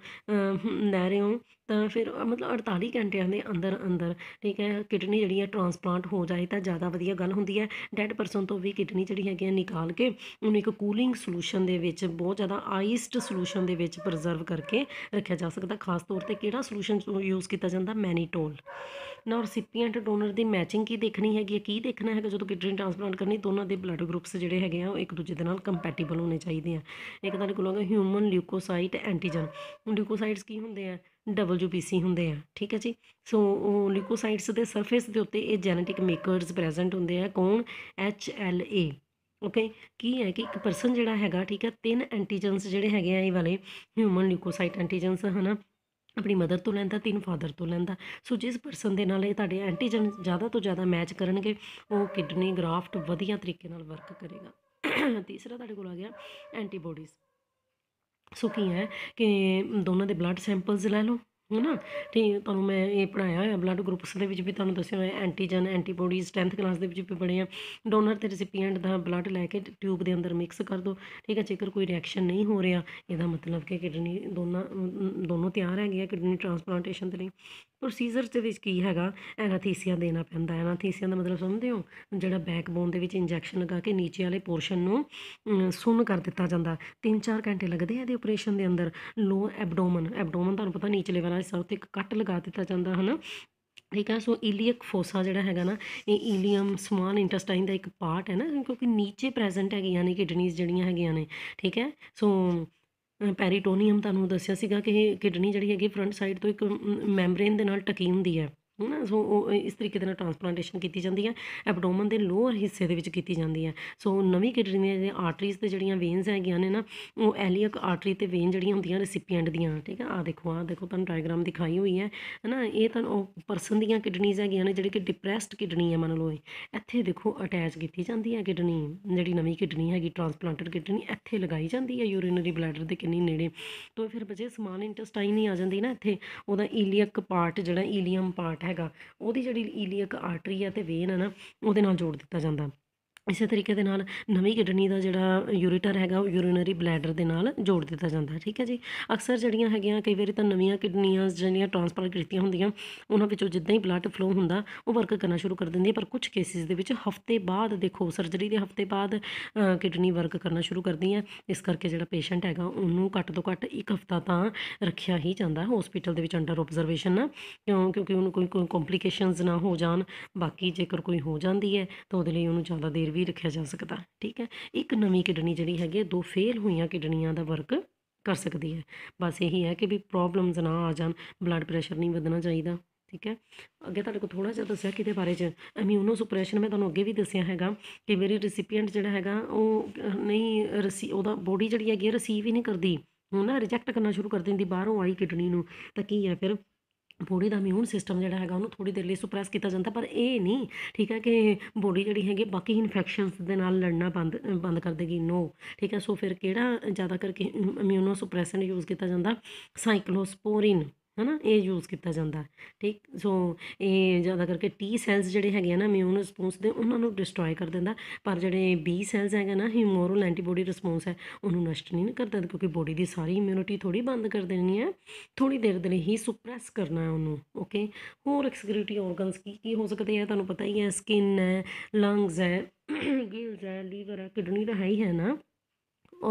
ਲੈ ਰਹੇ ਹੋ, ਤਾਂ ਫਿਰ ਮਤਲਬ 48 ਘੰਟਿਆਂ ਦੇ ਅੰਦਰ ਅੰਦਰ, ਠੀਕ ਹੈ, ਕਿਡਨੀ ਜਿਹੜੀ ਹੈ ਟਰਾਂਸਪਲਾਂਟ ਹੋ ਜਾਏ ਤਾਂ ਜ਼ਿਆਦਾ ਵਧੀਆ ਗੱਲ ਹੁੰਦੀ ਹੈ। ਡੈਡ ਪਰਸਨ ਤੋਂ ਵੀ ਕਿਡਨੀ ਜਿਹੜੀ ਹੈਗੀ ਆ ਨਿਕਾਲ ਕੇ ਉਹਨੂੰ ਇੱਕ ਕੂਲਿੰਗ ਸੋਲੂਸ਼ਨ ਦੇ ਵਿੱਚ, ਬਹੁਤ ਜ਼ਿਆਦਾ ਆਈਸਡ ਸੋਲੂਸ਼ਨ ਦੇ ਵਿੱਚ ਪ੍ਰੀਜ਼ਰਵ ਕਰਕੇ ਰੱਖਿਆ ਜਾ ਸਕਦਾ। ਖਾਸ ਤੌਰ 'ਤੇ ਕਿਹੜਾ ਸੋਲੂਸ਼ਨ ਯੂਜ਼ ਕੀਤਾ ਜਾਂਦਾ, ਮੈਨੀਟੋਲ ਨਾ। ਰੈਸੀਪੀਐਂਟ ਡੋਨਰ ਦੀ ਮੈਚਿੰਗ ਕੀ ਦੇਖਣੀ ਹੈਗੀ ਹੈ, ਕੀ ਦੇਖਣਾ ਹੈਗਾ ਜਦੋਂ ਕਿਡਨੀ ਟਰਾਂਸਪਲਾਂਟ ਕਰਨੀ, ਦੋਨਾਂ ਦੇ ਬਲੱਡ ਗਰੁੱਪਸ ਜਿਹੜੇ ਹੈਗੇ ਆ ਉਹ ਇੱਕ ਦੂਜੇ ਦੇ ਨਾਲ ਕੰਪੈਟੀਬਲ ਹੋਣੇ ਚਾਹੀਦੇ ਆ। ਇੱਕ ਤੁਹਾਡੇ ਕੋਲ ਹੋਗਾ ਹਿਊਮਨ ਲਿਊਕੋਸਾਈਟ ਐਂਟੀਜਨ, ਲਿਊਕੋਸਾਈਟਸ ਕੀ ਹੁੰਦੇ ਆ, WBC ਹੁੰਦੇ ਆ, ਠੀਕ ਹੈ ਜੀ। ਸੋ ਉਹ ਲਿਊਕੋਸਾਈਟਸ ਦੇ ਸਰਫੇਸ ਦੇ ਉੱਤੇ ਇਹ ਜੈਨੇਟਿਕ ਮੇਕਰਸ ਪ੍ਰੈਜੈਂਟ ਹੁੰਦੇ ਆ, ਕੌਣ, HLA। ਓਕੇ, ਕੀ ਹੈ ਕਿ ਇੱਕ ਪਰਸਨ ਜਿਹੜਾ ਹੈਗਾ, ਠੀਕ ਹੈ, 3 ਐਂਟੀਜਨਸ ਜਿਹੜੇ ਹੈਗੇ ਆ ਇਹ ਵਾਲੇ ਹਿਊਮਨ ਲਿਊਕੋਸਾਈਟ ਐਂਟੀਜਨਸ, ਹੈ ਨਾ, ਆਪਣੀ ਮਦਰ ਤੋਂ ਲੈਂਦਾ, 3 ਫਾਦਰ ਤੋਂ ਲੈਂਦਾ। ਸੋ ਜਿਸ ਪਰਸਨ ਦੇ ਨਾਲ ਇਹ ਤੁਹਾਡੇ ਐਂਟੀਜਨ ਜ਼ਿਆਦਾ ਤੋਂ ਜ਼ਿਆਦਾ ਮੈਚ ਕਰਨਗੇ, ਉਹ ਕਿਡਨੀ ਗ੍ਰਾਫਟ ਵਧੀਆ ਤਰੀਕੇ ਨਾਲ ਵਰਕ ਕਰੇਗਾ। ਤੀਸਰਾ ਤੁਹਾਡੇ ਕੋਲ ਆ ਗਿਆ ਐਂਟੀਬੋਡੀਜ਼। ਸੋ ਕੀ ਹੈ ਕਿ ਦੋਨਾਂ ਦੇ ਬਲੱਡ ਸੈਂਪਲਸ ਲੈ ਲਓ, ਹੈ ਨਾ, ਅਤੇ ਤੁਹਾਨੂੰ ਮੈਂ ਇਹ ਪੜ੍ਹਾਇਆ ਹੋਇਆ ਬਲੱਡ ਗਰੁੱਪਸ ਦੇ ਵਿੱਚ ਵੀ ਤੁਹਾਨੂੰ ਦੱਸਿਆ ਹੋਇਆ, ਐਂਟੀਜਨ ਐਂਟੀਬੋਡੀਜ਼ 10th ਕਲਾਸ ਦੇ ਵਿੱਚ ਵੀ ਪੜ੍ਹੇ ਆ। ਡੋਨਰ ਅਤੇ ਰੈਸੀਪੀਐਂਟ ਦਾ ਬਲੱਡ ਲੈ ਕੇ ਟਿਊਬ ਦੇ ਅੰਦਰ ਮਿਕਸ ਕਰ ਦਿਓ, ਠੀਕ ਹੈ। ਜੇਕਰ ਕੋਈ ਰਿਐਕਸ਼ਨ ਨਹੀਂ ਹੋ ਰਿਹਾ, ਇਹਦਾ ਮਤਲਬ ਕਿ ਕਿਡਨੀ ਦੋਨੋਂ ਤਿਆਰ ਹੈਗੇ ਆ ਕਿਡਨੀ ਟਰਾਂਸਪਲਾਂਟੇਸ਼ਨ ਦੇ ਲਈ। ਪ੍ਰੋਸੀਜਰ ਦੇ ਵਿੱਚ ਕੀ ਹੈਗਾ, ਐਨਾਥੀਸੀਆ ਦੇਣਾ ਪੈਂਦਾ। ਐਨਾਥੀਸੀਆ ਦਾ ਮਤਲਬ ਸਮਝਦੇ ਹੋ, ਜਿਹੜਾ ਬੈਕਬੋਨ ਦੇ ਵਿੱਚ ਇੰਜੈਕਸ਼ਨ ਲਗਾ ਕੇ ਨੀਚੇ ਵਾਲੇ ਪੋਰਸ਼ਨ ਨੂੰ ਸੁੰਨ ਕਰ ਦਿੱਤਾ ਜਾਂਦਾ। 3-4 ਘੰਟੇ ਲੱਗਦੇ ਆ ਇਹਦੇ ਆਪਰੇਸ਼ਨ ਦੇ ਅੰਦਰ। ਲੋ ਐਬਡੋਮਨ ਤੁਹਾਨੂੰ ਪਤਾ ਨੀਚਲੇ ਵਾਲਾ ਹਿੱਸਾ, ਉੱਤੇ ਇੱਕ ਕੱਟ ਲਗਾ ਦਿੱਤਾ ਜਾਂਦਾ, ਹੈ ਨਾ, ਠੀਕ ਹੈ। ਸੋ ਈਲੀਅਕ ਫੋਸਾ ਜਿਹੜਾ ਹੈਗਾ ਨਾ, ਇਹ ਈਲੀਅਮ ਸਮਾਲ ਇੰਟੈਸਟਾਈਨ ਦਾ ਇੱਕ ਪਾਰਟ ਹੈ ਨਾ, ਕਿਉਂਕਿ ਨੀਚੇ ਪ੍ਰੈਜ਼ੈਂਟ ਹੈਗੀਆਂ ਨੇ ਕਿਡਨੀਜ਼ ਜਿਹੜੀਆਂ ਹੈਗੀਆਂ ਨੇ। ਠੀਕ ਹੈ। ਸੋ ਪੈਰੀਟੋਨੀਅਮ ਤੁਹਾਨੂੰ ਦੱਸਿਆ ਸੀਗਾ ਕਿ ਇਹ ਕਿਡਨੀ ਜਿਹੜੀ ਹੈਗੀ ਫਰੰਟ ਸਾਈਡ ਤੋਂ ਇੱਕ ਮੈਂਬਰੇਨ ਦੇ ਨਾਲ ਢਕੀ ਹੁੰਦੀ ਹੈ ਨਾ। ਸੋ ਉਹ ਇਸ ਤਰੀਕੇ ਦੇ ਨਾਲ ਟਰਾਂਸਪਲਾਂਟੇਸ਼ਨ ਕੀਤੀ ਜਾਂਦੀ ਹੈ, ਐਬਡੋਮਨ ਦੇ ਲੋਅਰ ਹਿੱਸੇ ਦੇ ਵਿੱਚ ਕੀਤੀ ਜਾਂਦੀ ਹੈ। ਸੋ ਨਵੀਂ ਕਿਡਨੀ ਦੀਆਂ ਜਿਹੜੀਆਂ ਆਰਟਰੀਜ਼ ਤੇ ਜਿਹੜੀਆਂ ਵੇਨਸ ਹੈਗੀਆਂ ਨੇ ਨਾ, ਉਹ ਐਲੀਅਕ ਆਰਟਰੀ ਤੇ ਵੇਨ ਜਿਹੜੀਆਂ ਹੁੰਦੀਆਂ ਰੈਸਿਪੀਐਂਟ ਦੀਆਂ। ਠੀਕ ਹੈ। ਆਹ ਦੇਖੋ ਤੁਹਾਨੂੰ ਡਾਇਗਰਾਮ ਦਿਖਾਈ ਹੋਈ ਹੈ ਨਾ। ਇਹ ਤਾਂ ਉਹ ਪਰਸਨ ਦੀਆਂ ਕਿਡਨੀਜ਼ ਹੈਗੀਆਂ ਨੇ ਜਿਹੜੀ ਕਿ ਡਿਪਰੈਸਡ ਕਿਡਨੀ ਹੈ, ਮੰਨ ਲਓ। ਇੱਥੇ ਦੇਖੋ ਅਟੈਚ ਕੀਤੀ ਜਾਂਦੀ ਹੈ ਕਿਡਨੀ, ਜਿਹੜੀ ਨਵੀਂ ਕਿਡਨੀ ਹੈਗੀ ਟਰਾਂਸਪਲਾਂਟਡ ਕਿਡਨੀ ਇੱਥੇ ਲਗਾਈ ਜਾਂਦੀ ਹੈ ਯੂਰੀਨਰੀ ਬਲੈਡਰ ਦੇ ਕਿੰਨੀ ਨੇੜੇ। ਤੋਂ ਫਿਰ ਬਚੇ ਸਮਾਲ ਇੰਟੈਸਟਾਈਨ ਹੀ ਆ ਜਾਂਦੀ ਨਾ ਇੱਥੇ। ਉਹਦਾ ਈਲੀਅਕ ਪਾਰਟ ਜਿਹੜਾ ਈਲੀਅਮ ਪਾਰਟ ਹੈਗਾ, ਉਹਦੀ ਜਿਹੜੀ ਈਲੀਅਕ ਆਰਟਰੀ ਹੈ ਅਤੇ ਵੇਨ ਹੈ ਨਾ, ਉਹਦੇ ਨਾਲ ਜੋੜ ਦਿੱਤਾ ਜਾਂਦਾ। ਇਸੇ ਤਰੀਕੇ ਦੇ ਨਾਲ ਨਵੀਂ ਕਿਡਨੀ ਦਾ ਜਿਹੜਾ ਯੂਰੀਟਰ ਹੈਗਾ, ਉਹ ਯੂਰੀਨਰੀ ਬਲੈਡਰ ਦੇ ਨਾਲ ਜੋੜ ਦਿੱਤਾ ਜਾਂਦਾ। ਠੀਕ ਹੈ ਜੀ। ਅਕਸਰ ਜਿਹੜੀਆਂ ਹੈਗੀਆਂ ਕਈ ਵਾਰੀ ਤਾਂ ਨਵੀਆਂ ਕਿਡਨੀਆਂ ਜਿਹੜੀਆਂ ਟਰਾਂਸਪਲਾਂਟ ਕੀਤੀਆਂ ਹੁੰਦੀਆਂ, ਉਹਨਾਂ ਵਿੱਚੋਂ ਜਿੱਦਾਂ ਹੀ ਬਲੱਡ ਫਲੋ ਹੁੰਦਾ ਉਹ ਵਰਕ ਕਰਨਾ ਸ਼ੁਰੂ ਕਰ ਦਿੰਦੀ ਹੈ। ਪਰ ਕੁਝ ਕੇਸਿਸ ਦੇ ਵਿੱਚ ਹਫਤੇ ਬਾਅਦ, ਦੇਖੋ ਸਰਜਰੀ ਦੇ ਹਫਤੇ ਬਾਅਦ ਕਿਡਨੀ ਵਰਕ ਕਰਨਾ ਸ਼ੁਰੂ ਕਰਦੀ ਹੈ। ਇਸ ਕਰਕੇ ਜਿਹੜਾ ਪੇਸ਼ੈਂਟ ਹੈਗਾ ਉਹਨੂੰ ਘੱਟ ਤੋਂ ਘੱਟ 1 ਹਫਤਾ ਤਾਂ ਰੱਖਿਆ ਹੀ ਜਾਂਦਾ ਹੋਸਪਿਟਲ ਦੇ ਵਿੱਚ ਅੰਡਰ ਓਬਜ਼ਰਵੇਸ਼ਨ ਨਾ, ਕਿਉਂਕਿ ਉਹਨੂੰ ਕੋਈ ਕੰਪਲੀਕੇਸ਼ਨਸ ਨਾ ਹੋ ਜਾਣ। ਬਾਕੀ ਜੇਕਰ ਕੋਈ ਹੋ ਜਾਂਦੀ ਹੈ ਤਾਂ ਉਹਦੇ ਲਈ ਉਹਨੂੰ ਜ਼ਿਆਦਾ ਦੇਰ ਵੀ ਰੱਖਿਆ ਜਾ ਸਕਦਾ। ਠੀਕ ਹੈ। ਇੱਕ ਨਵੀਂ ਕਿਡਨੀ ਜਿਹੜੀ ਹੈਗੀ 2 ਫੇਲ ਹੋਈਆਂ ਕਿਡਨੀਆਂ ਦਾ ਵਰਕ ਕਰ ਸਕਦੀ ਹੈ। ਬਸ ਇਹੀ ਹੈ ਕਿ ਵੀ ਪ੍ਰੋਬਲਮਸ ਨਾ ਆ ਜਾਣ, ਬਲੱਡ ਪ੍ਰੈਸ਼ਰ ਨਹੀਂ ਵਧਣਾ ਚਾਹੀਦਾ। ਠੀਕ ਹੈ। ਅੱਗੇ ਤੁਹਾਡੇ ਕੋਲ ਥੋੜ੍ਹਾ ਜਿਹਾ ਦੱਸਿਆ ਕਿਹਦੇ ਬਾਰੇ 'ਚ, ਇਮਿਊਨੋ ਸੁਪਰੈਸ਼ਨ। ਮੈਂ ਤੁਹਾਨੂੰ ਅੱਗੇ ਵੀ ਦੱਸਿਆ ਹੈਗਾ ਕਿ ਮੇਰੀ ਰੈਸੀਪੀਐਂਟ ਜਿਹੜਾ ਹੈਗਾ ਉਹ ਨਹੀਂ ਉਹਦਾ ਬੋਡੀ ਜਿਹੜੀ ਹੈਗੀ ਹੈ ਰਿਸੀਵ ਹੀ ਨਹੀਂ ਕਰਦੀ, ਹੁਣ ਨਾ ਰਿਜੈਕਟ ਕਰਨਾ ਸ਼ੁਰੂ ਕਰ ਦਿੰਦੀ ਬਾਹਰੋਂ ਆਈ ਕਿਡਨੀ ਨੂੰ। ਤਾਂ ਕੀ ਹੈ ਫਿਰ ਬੋਡੀ ਦਾ ਇਮਿਊਨ ਸਿਸਟਮ ਜਿਹੜਾ ਹੈਗਾ ਉਹਨੂੰ ਥੋੜ੍ਹੀ ਦੇਰ ਲਈ ਸੁਪਰੈਸ ਕੀਤਾ ਜਾਂਦਾ। ਪਰ ਇਹ ਨਹੀਂ ਠੀਕ ਹੈ ਕਿ ਬੋਡੀ ਜਿਹੜੀ ਹੈਗੀ ਬਾਕੀ ਇਨਫੈਕਸ਼ਨਸ ਦੇ ਨਾਲ ਲੜਨਾ ਬੰਦ ਕਰ ਦੇਗੀ, ਨੋ। ਠੀਕ ਹੈ। ਸੋ ਫਿਰ ਕਿਹੜਾ ਜ਼ਿਆਦਾ ਕਰਕੇ ਇਮਿਊਨੋ ਸੁਪਰੈਸੈਂਟ ਯੂਜ਼ ਕੀਤਾ ਜਾਂਦਾ, ਸਾਈਕਲੋਸਪੋਰਿਨ ਹੈ ਨਾ, ਇਹ ਯੂਜ਼ ਕੀਤਾ ਜਾਂਦਾ। ਠੀਕ। ਸੋ ਇਹ ਜ਼ਿਆਦਾ ਕਰਕੇ ਟੀ ਸੈਲਸ ਜਿਹੜੇ ਹੈਗੇ ਆ ਨਾ ਇਮਿਊਨ ਰਿਸਪੌਂਸ ਦੇ, ਉਹਨਾਂ ਨੂੰ ਡਿਸਟਰੋਏ ਕਰ ਦਿੰਦਾ। ਪਰ ਜਿਹੜੇ ਬੀ ਸੈਲਸ ਹੈਗੇ ਨਾ, ਹਿਊਮੋਰਲ ਐਂਟੀਬੋਡੀ ਰਿਸਪੌਂਸ ਹੈ, ਉਹਨੂੰ ਨਸ਼ਟ ਨਹੀਂ ਕਰਦਾ, ਕਿਉਂਕਿ ਬੋਡੀ ਦੀ ਸਾਰੀ ਇਮਿਊਨਿਟੀ ਥੋੜ੍ਹੀ ਬੰਦ ਕਰ ਦੇਣੀ ਹੈ, ਥੋੜ੍ਹੀ ਦੇਰ ਦੇ ਲਈ ਹੀ ਸੁਪਰੈਸ ਕਰਨਾ ਹੈ ਉਹਨੂੰ। ਓਕੇ। ਹੋਰ ਐਕਸਕ੍ਰੀਟਰੀ ਔਰਗਨਸ ਕੀ ਹੋ ਸਕਦੇ ਆ, ਤੁਹਾਨੂੰ ਪਤਾ ਹੀ ਹੈ, ਸਕਿਨ ਹੈ, ਲੰਗਸ ਹੈ, ਗਿਲਸ ਹੈ, ਲੀਵਰ ਹੈ, ਕਿਡਨੀ ਤਾਂ ਹੈ ਹੀ ਹੈ ਨਾ।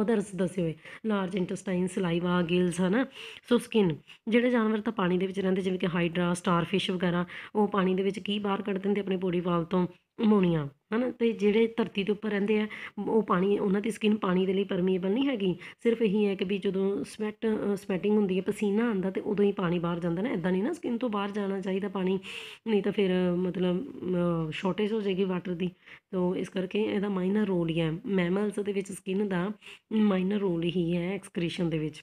ਅਦਰਸ ਦੱਸੇ ਹੋਏ ਲਾਰਜ ਇੰਟਸਟਾਈਨ, ਸਲਾਈਵਾ, ਗਿਲਸ ਹੈ ਨਾ। ਸੋ ਸਕਿਨ, ਜਿਹੜੇ ਜਾਨਵਰ ਤਾਂ ਪਾਣੀ ਦੇ ਵਿੱਚ ਰਹਿੰਦੇ ਜਿਵੇਂ ਕਿ ਹਾਈਡਰਾ, ਸਟਾਰਫਿਸ਼ ਵਗੈਰਾ, ਉਹ ਪਾਣੀ ਦੇ ਵਿੱਚ ਕੀ ਬਾਹਰ ਕੱਢ ਦਿੰਦੇ ਆਪਣੀ ਬੋਡੀ ਵਾਲ ਤੋਂ, ਅਮੋਨੀਆ ਹੈ ਨਾ। ਅਤੇ ਜਿਹੜੇ ਧਰਤੀ ਦੇ ਉੱਪਰ ਰਹਿੰਦੇ ਆ ਉਹ ਪਾਣੀ, ਉਹਨਾਂ ਦੀ ਸਕਿਨ ਪਾਣੀ ਦੇ ਲਈ ਪਰਮੀਏਬਲ ਨਹੀਂ ਹੈਗੀ। ਸਿਰਫ ਇਹੀ ਹੈ ਕਿ ਵੀ ਜਦੋਂ ਸਵੈਟਿੰਗ ਹੁੰਦੀ ਹੈ, ਪਸੀਨਾ ਆਉਂਦਾ ਅਤੇ ਉਦੋਂ ਹੀ ਪਾਣੀ ਬਾਹਰ ਜਾਂਦਾ ਨਾ। ਇੱਦਾਂ ਨਹੀਂ ਨਾ ਸਕਿਨ ਤੋਂ ਬਾਹਰ ਜਾਣਾ ਚਾਹੀਦਾ ਪਾਣੀ, ਨਹੀਂ ਤਾਂ ਫਿਰ ਮਤਲਬ ਸ਼ੋਰਟੇਜ ਹੋ ਜਾਏਗੀ ਵਾਟਰ ਦੀ। ਤੋ ਇਸ ਕਰਕੇ ਇਹਦਾ ਮਾਈਨਰ ਰੋਲ ਹੀ ਹੈ ਮੈਮਲਸ ਦੇ ਵਿੱਚ, ਸਕਿਨ ਦਾ ਮਾਈਨਰ ਰੋਲ ਹੀ ਹੈ ਐਕਸਕ੍ਰੀਸ਼ਨ ਦੇ ਵਿੱਚ।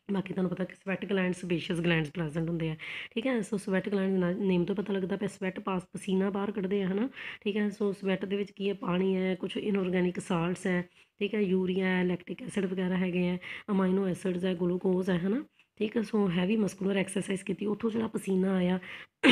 ਬਾਕੀ ਤੁਹਾਨੂੰ ਪਤਾ ਕਿ ਸਵੈਟ ਗਲੈਂਡ ਸਬੇਸ਼ੀਅਸ ਗਲੈਂਡਸ ਪ੍ਰੈਜ਼ੈਂਟ ਹੁੰਦੇ ਆ। ਠੀਕ ਹੈ। ਸੋ ਸਵੈਟ ਗਲੈਂਡ ਨੇਮ ਤੋਂ ਪਤਾ ਲੱਗਦਾ ਪਿਆ, ਸਵੈਟ ਪਸੀਨਾ ਬਾਹਰ ਕੱਢਦੇ ਆ ਹੈ ਨਾ। ਠੀਕ ਹੈ। ਸੋ ਸਵੈਟ ਦੇ ਵਿੱਚ ਕੀ ਹੈ, ਪਾਣੀ ਹੈ, ਕੁਛ ਇਨਆਰਗੈਨਿਕ ਸਾਲਟਸ ਹੈ। ਠੀਕ ਹੈ। ਯੂਰੀਆ ਹੈ, ਲੈਕਟਿਕ ਐਸਿਡ ਵਗੈਰਾ ਹੈਗੇ ਹੈ, ਅਮਾਈਨੋ ਐਸਿਡਸ ਹੈ, ਗਲੂਕੋਜ਼ ਹੈ ਨਾ। ਠੀਕ ਹੈ। ਸੋ ਹੈਵੀ ਮਸਕੂਲਰ ਐਕਸਰਸਾਈਜ਼ ਕੀਤੀ, ਉੱਥੋਂ ਜਿਹੜਾ ਪਸੀਨਾ ਆਇਆ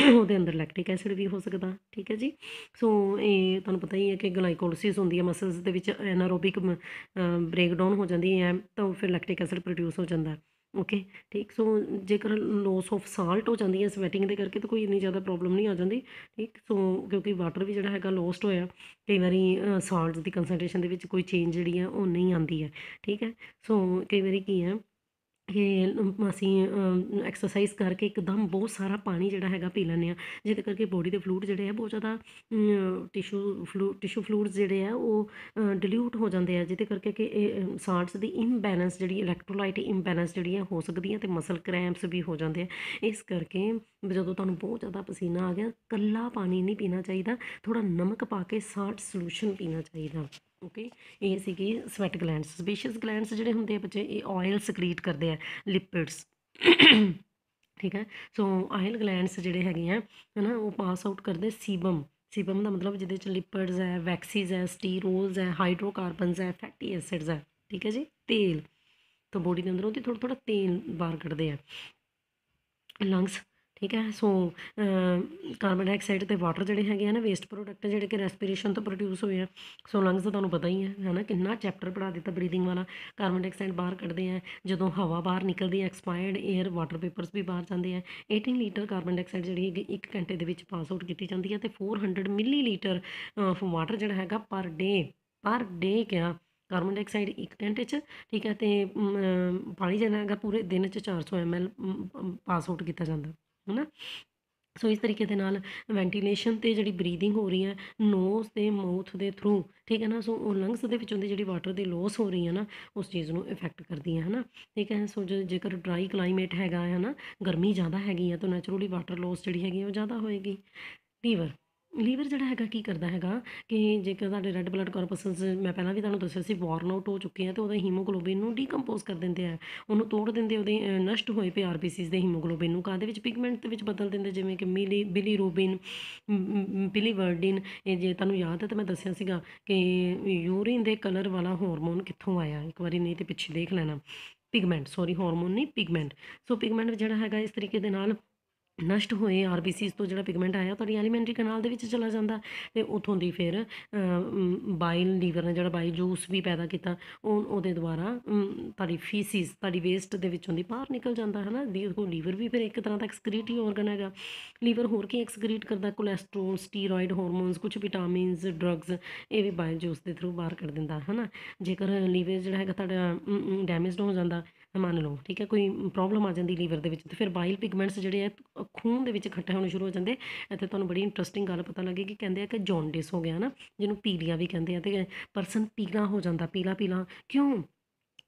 ਉਹਦੇ ਅੰਦਰ ਲੈਕਟਿਕ ਐਸਿਡ ਵੀ ਹੋ ਸਕਦਾ। ਠੀਕ ਹੈ ਜੀ। ਸੋ ਇਹ ਤੁਹਾਨੂੰ ਪਤਾ ਹੀ ਹੈ ਕਿ ਗਲਾਈਕੋਲਿਸਿਸ ਹੁੰਦੀ ਹੈ ਮਸਲਸ ਦੇ ਵਿੱਚ, ਐਨਾਰੋਬਿਕ ਬ੍ਰੇਕਡਾਊਨ ਹੋ ਜਾਂਦੀ ਹੈ, ਤਾਂ ਫਿਰ ਲੈਕਟਿਕ ਐਸਿਡ ਪ੍ਰੋਡਿਊਸ ਹੋ ਜਾਂਦਾ। ਓਕੇ। ਠੀਕ। ਸੋ ਜੇਕਰ ਲੋਸ ਆਫ ਸਾਲਟ ਹੋ ਜਾਂਦੀ ਹੈ ਸਵੈਟਿੰਗ ਦੇ ਕਰਕੇ, ਤਾਂ ਕੋਈ ਇੰਨੀ ਜ਼ਿਆਦਾ ਪ੍ਰੋਬਲਮ ਨਹੀਂ ਆ ਜਾਂਦੀ। ਠੀਕ। ਸੋ ਕਿਉਂਕਿ ਵਾਟਰ ਵੀ ਜਿਹੜਾ ਹੈਗਾ ਲੋਸਟ ਹੋਇਆ, ਕਈ ਵਾਰੀ ਸਾਲਟਸ ਦੀ ਕੰਸਨਟ੍ਰੇਸ਼ਨ ਦੇ ਵਿੱਚ ਕੋਈ ਚੇਂਜ ਜਿਹੜੀ ਹੈ ਉਹ ਨਹੀਂ ਆਉਂਦੀ ਹੈ। ਠੀਕ ਹੈ। ਸੋ ਕਈ ਵਾਰੀ ਕੀ ਹੈ ਕਿ ਅਸੀਂ ਐਕਸਰਸਾਈਜ਼ ਕਰਕੇ ਇੱਕਦਮ ਬਹੁਤ ਸਾਰਾ ਪਾਣੀ ਜਿਹੜਾ ਹੈਗਾ ਪੀ ਲੈਂਦੇ ਹਾਂ, ਜਿਹਦੇ ਕਰਕੇ ਬੋਡੀ ਦੇ ਫਲੂਇਡ ਜਿਹੜੇ ਆ ਬਹੁਤ ਜ਼ਿਆਦਾ ਟਿਸ਼ੂ ਫਲੂਇਡਸ ਜਿਹੜੇ ਆ ਉਹ ਡਿਲਿਊਟ ਹੋ ਜਾਂਦੇ ਆ, ਜਿਹਦੇ ਕਰਕੇ ਕਿ ਇਹ ਸਾਲਟਸ ਦੀ ਇੰਬੈਲੈਂਸ ਜਿਹੜੀ ਇਲੈਕਟ੍ਰੋਲਾਈਟ ਇੰਬੈਲੈਂਸ ਜਿਹੜੀ ਹੈ ਹੋ ਸਕਦੀ ਹੈ, ਅਤੇ ਮਸਲ ਕਰੈਂਪਸ ਵੀ ਹੋ ਜਾਂਦੇ ਆ। ਇਸ ਕਰਕੇ ਜਦੋਂ ਤੁਹਾਨੂੰ ਬਹੁਤ ਜ਼ਿਆਦਾ ਪਸੀਨਾ ਆ ਗਿਆ, ਇਕੱਲਾ ਪਾਣੀ ਨਹੀਂ ਪੀਣਾ ਚਾਹੀਦਾ, ਥੋੜ੍ਹਾ ਨਮਕ ਪਾ ਕੇ ਸਾਲਟ ਸੋਲਿਊਸ਼ਨ ਪੀਣਾ ਚਾਹੀਦਾ। ਓਕੇ। ਇਹ ਸੀਗੀ ਸਵੈਟ ਗਲੈਂਡਸ। ਸਪੀਸ਼ੀਅਸ ਗਲੈਂਡਸ ਜਿਹੜੇ ਹੁੰਦੇ ਆ ਬੱਚੇ, ਇਹ ਆਇਲ ਸਕਰੀਟ ਕਰਦੇ ਆ, ਲਿਪਿਡਸ। ਠੀਕ ਹੈ। ਸੋ ਆਇਲ ਗਲੈਂਡਸ ਜਿਹੜੇ ਹੈਗੇ ਆ ਹੈ ਨਾ, ਉਹ ਪਾਸ ਆਊਟ ਕਰਦੇ ਸੀਬਮ। ਸੀਬਮ ਦਾ ਮਤਲਬ ਜਿਹਦੇ 'ਚ ਲਿਪਿਡਸ ਹੈ, ਵੈਕਸੀਜ਼ ਹੈ, ਸਟੀਰੋਲਸ ਹੈ, ਹਾਈਡਰੋਕਾਰਬਨਸ ਹੈ, ਫੈਟੀ ਐਸਿਡਸ ਹੈ। ਠੀਕ ਹੈ ਜੀ। ਤੇਲ, ਤਾਂ ਬੋਡੀ ਦੇ ਅੰਦਰੋਂ ਦੀ ਥੋੜ੍ਹਾ ਥੋੜ੍ਹਾ ਤੇਲ ਬਾਹਰ ਕੱਢਦੇ ਆ। ਲੰਗਸ। ਠੀਕ ਹੈ। ਸੋ ਕਾਰਬਨ ਡਾਈਆਕਸਾਈਡ ਅਤੇ ਵਾਟਰ ਜਿਹੜੇ ਹੈਗੇ ਆ ਨਾ, ਵੇਸਟ ਪ੍ਰੋਡਕਟ ਜਿਹੜੇ ਕਿ ਰੈਸਪੀਰੇਸ਼ਨ ਤੋਂ ਪ੍ਰੋਡਿਊਸ ਹੋਏ ਆ। ਸੋ ਲੰਗਸ ਦਾ ਤੁਹਾਨੂੰ ਪਤਾ ਹੀ ਹੈ ਨਾ, ਕਿੰਨਾ ਚੈਪਟਰ ਪੜ੍ਹਾ ਦਿੱਤਾ ਬਰੀਦਿੰਗ ਵਾਲਾ। ਕਾਰਬਨ ਡਾਈਆਕਸਾਈਡ ਬਾਹਰ ਕੱਢਦੇ ਆ, ਜਦੋਂ ਹਵਾ ਬਾਹਰ ਨਿਕਲਦੀ ਹੈ ਐਕਸਪਾਇਰਡ ਏਅਰ, ਵਾਟਰ ਪੇਪਰਸ ਵੀ ਬਾਹਰ ਜਾਂਦੇ ਆ। 18 ਲੀਟਰ ਕਾਰਬਨ ਡਾਈਆਕਸਾਈਡ ਜਿਹੜੀ ਹੈਗੀ 1 ਘੰਟੇ ਦੇ ਵਿੱਚ ਪਾਸ ਆਊਟ ਕੀਤੀ ਜਾਂਦੀ ਹੈ, ਅਤੇ 400 ਮਿਲੀਲੀਟਰ ਆਫ ਵਾਟਰ ਜਿਹੜਾ ਹੈਗਾ ਪਰ ਡੇ ਕਿਹਾ, ਕਾਰਬਨ ਡਾਈਆਕਸਾਈਡ 1 ਘੰਟੇ 'ਚ। ਠੀਕ ਹੈ। ਅਤੇ ਪਾਣੀ ਜਿਹੜਾ ਹੈਗਾ ਪੂਰੇ ਦਿਨ 'ਚ 400 ml ਪਾਸ ਆਊਟ ਕੀਤਾ ਜਾਂਦਾ ਹੈ ਨਾ। ਸੋ ਇਸ ਤਰੀਕੇ ਦੇ ਨਾਲ ਵੈਂਟੀਲੇਸ਼ਨ ਅਤੇ ਜਿਹੜੀ ਬਰੀਦਿੰਗ ਹੋ ਰਹੀ ਹੈ ਨੋਜ਼ ਅਤੇ ਮਾਊਥ ਦੇ ਥਰੂ, ਠੀਕ ਹੈ ਨਾ। ਸੋ ਉਹ ਲੰਗਸ ਦੇ ਵਿੱਚੋਂ ਦੀ ਜਿਹੜੀ ਵਾਟਰ ਦੀ ਲੋਸ ਹੋ ਰਹੀ ਹੈ ਨਾ, ਉਸ ਚੀਜ਼ ਨੂੰ ਇਫੈਕਟ ਕਰਦੀ ਹੈ ਨਾ, ਠੀਕ ਹੈ। ਸੋ ਜੇਕਰ ਡਰਾਈ ਕਲਾਈਮੇਟ ਹੈਗਾ ਹੈ ਨਾ, ਗਰਮੀ ਜ਼ਿਆਦਾ ਹੈਗੀ ਹੈ ਤਾਂ ਨੈਚੁਰਲੀ ਵਾਟਰ ਲੋਸ ਜਿਹੜੀ ਹੈਗੀ ਉਹ ਜ਼ਿਆਦਾ ਹੋਏਗੀ। ਲੀਵਰ ਲੀਵਰ ਜਿਹੜਾ ਹੈਗਾ ਕੀ ਕਰਦਾ ਹੈਗਾ ਕਿ ਜੇਕਰ ਤੁਹਾਡੇ ਰੈੱਡ ਬਲੱਡ ਕਾਰਪਸਲਸ, ਮੈਂ ਪਹਿਲਾਂ ਵੀ ਤੁਹਾਨੂੰ ਦੱਸਿਆ ਸੀ, ਵੋਰਨ ਆਊਟ ਹੋ ਚੁੱਕੇ ਆ, ਅਤੇ ਉਹਦੇ ਹੀਮੋਗਲੋਬਿਨ ਨੂੰ ਡੀਕੰਪੋਜ਼ ਕਰ ਦਿੰਦੇ ਆ, ਉਹਨੂੰ ਤੋੜ ਦਿੰਦੇ, ਉਹਦੇ ਨਸ਼ਟ ਹੋਏ ਪਏ ਆਰਬੀਸੀਜ਼ ਦੇ ਹੀਮੋਗਲੋਬਿਨ ਨੂੰ ਕਾਹਦੇ ਵਿੱਚ, ਪਿਗਮੈਂਟ ਦੇ ਵਿੱਚ ਬਦਲ ਦਿੰਦੇ, ਜਿਵੇਂ ਕਿ ਬਿਲੀਰੂਬਿਨ, ਬਿਲੀਵਰਡਿਨ। ਇਹ ਜੇ ਤੁਹਾਨੂੰ ਯਾਦ ਹੈ ਤਾਂ ਮੈਂ ਦੱਸਿਆ ਸੀਗਾ ਕਿ ਯੂਰੀਨ ਦੇ ਕਲਰ ਵਾਲਾ ਹਾਰਮੋਨ ਕਿੱਥੋਂ ਆਇਆ, ਇੱਕ ਵਾਰੀ ਨਹੀਂ ਤੇ ਪਿੱਛੇ ਦੇਖ ਲੈਣਾ। ਪਿਗਮੈਂਟ, ਸੌਰੀ ਹਾਰਮੋਨ ਨਹੀਂ, ਪਿਗਮੈਂਟ। ਸੋ ਪਿਗਮੈਂਟ ਜਿਹੜਾ ਹੈਗਾ ਇਸ ਤਰੀਕੇ ਦੇ ਨਾਲ ਨਸ਼ਟ ਹੋਏ ਆਰਬੀਸੀਜ਼ ਤੋਂ ਜਿਹੜਾ ਪਿਗਮੈਂਟ ਆਇਆ ਤੁਹਾਡੀ ਐਲੀਮੈਂਟਰੀ ਕਨਾਲ ਦੇ ਵਿੱਚ ਚਲਾ ਜਾਂਦਾ, ਅਤੇ ਉੱਥੋਂ ਦੀ ਫਿਰ ਬਾਈਲ, ਲੀਵਰ ਨੇ ਜਿਹੜਾ ਬਾਈਲ ਜੂਸ ਵੀ ਪੈਦਾ ਕੀਤਾ, ਉਹਦੇ ਦੁਆਰਾ ਤੁਹਾਡੀ ਫੀਸਿਸ, ਤੁਹਾਡੀ ਵੇਸਟ ਦੇ ਵਿੱਚੋਂ ਦੀ ਬਾਹਰ ਨਿਕਲ ਜਾਂਦਾ ਹੈ ਨਾ। ਲੀਵਰ ਵੀ ਫਿਰ ਇੱਕ ਤਰ੍ਹਾਂ ਦਾ ਐਕਸਕ੍ਰੀਟ ਹੀ ਔਰਗਨ ਹੈਗਾ। ਲੀਵਰ ਹੋਰ ਕੀ ਐਕਸਕ੍ਰੀਟ ਕਰਦਾ, ਕੋਲੈਸਟਰੋਲ, ਸਟੀਰੋਇਡ ਹਾਰਮੋਨਸ, ਕੁਛ ਵਿਟਾਮਿਨਸ, ਡਰੱਗਸ, ਇਹ ਵੀ ਬਾਈਲ ਜੂਸ ਦੇ ਥਰੂ ਬਾਹਰ ਕੱਢ ਦਿੰਦਾ ਹੈ ਨਾ। ਜੇਕਰ ਲੀਵਰ ਜਿਹੜਾ ਹੈਗਾ ਤੁਹਾਡਾ ਡੈਮੇਜਡ ਹੋ ਜਾਂਦਾ, ਮੰਨ ਲਓ, ਠੀਕ ਹੈ, ਕੋਈ ਪ੍ਰੋਬਲਮ ਆ ਜਾਂਦੀ ਲੀਵਰ ਦੇ ਵਿੱਚ, ਅਤੇ ਫਿਰ ਬਾਈਲ ਪਿਗਮੈਂਟਸ ਜਿਹੜੇ ਆ ਖੂਨ ਦੇ ਵਿੱਚ ਇਕੱਠੇ ਹੋਣੇ ਸ਼ੁਰੂ ਹੋ ਜਾਂਦੇ। ਇੱਥੇ ਤੁਹਾਨੂੰ ਬੜੀ ਇੰਟਰਸਟਿੰਗ ਗੱਲ ਪਤਾ ਲੱਗੇਗੀ, ਕਹਿੰਦੇ ਆ ਕਿ ਜੌਂਡਿਸ ਹੋ ਗਿਆ ਨਾ, ਜਿਹਨੂੰ ਪੀਲੀਆ ਵੀ ਕਹਿੰਦੇ ਆ, ਅਤੇ ਪਰਸਨ ਪੀਲਾ ਹੋ ਜਾਂਦਾ, ਪੀਲਾ ਪੀਲਾ ਕਿਉਂ?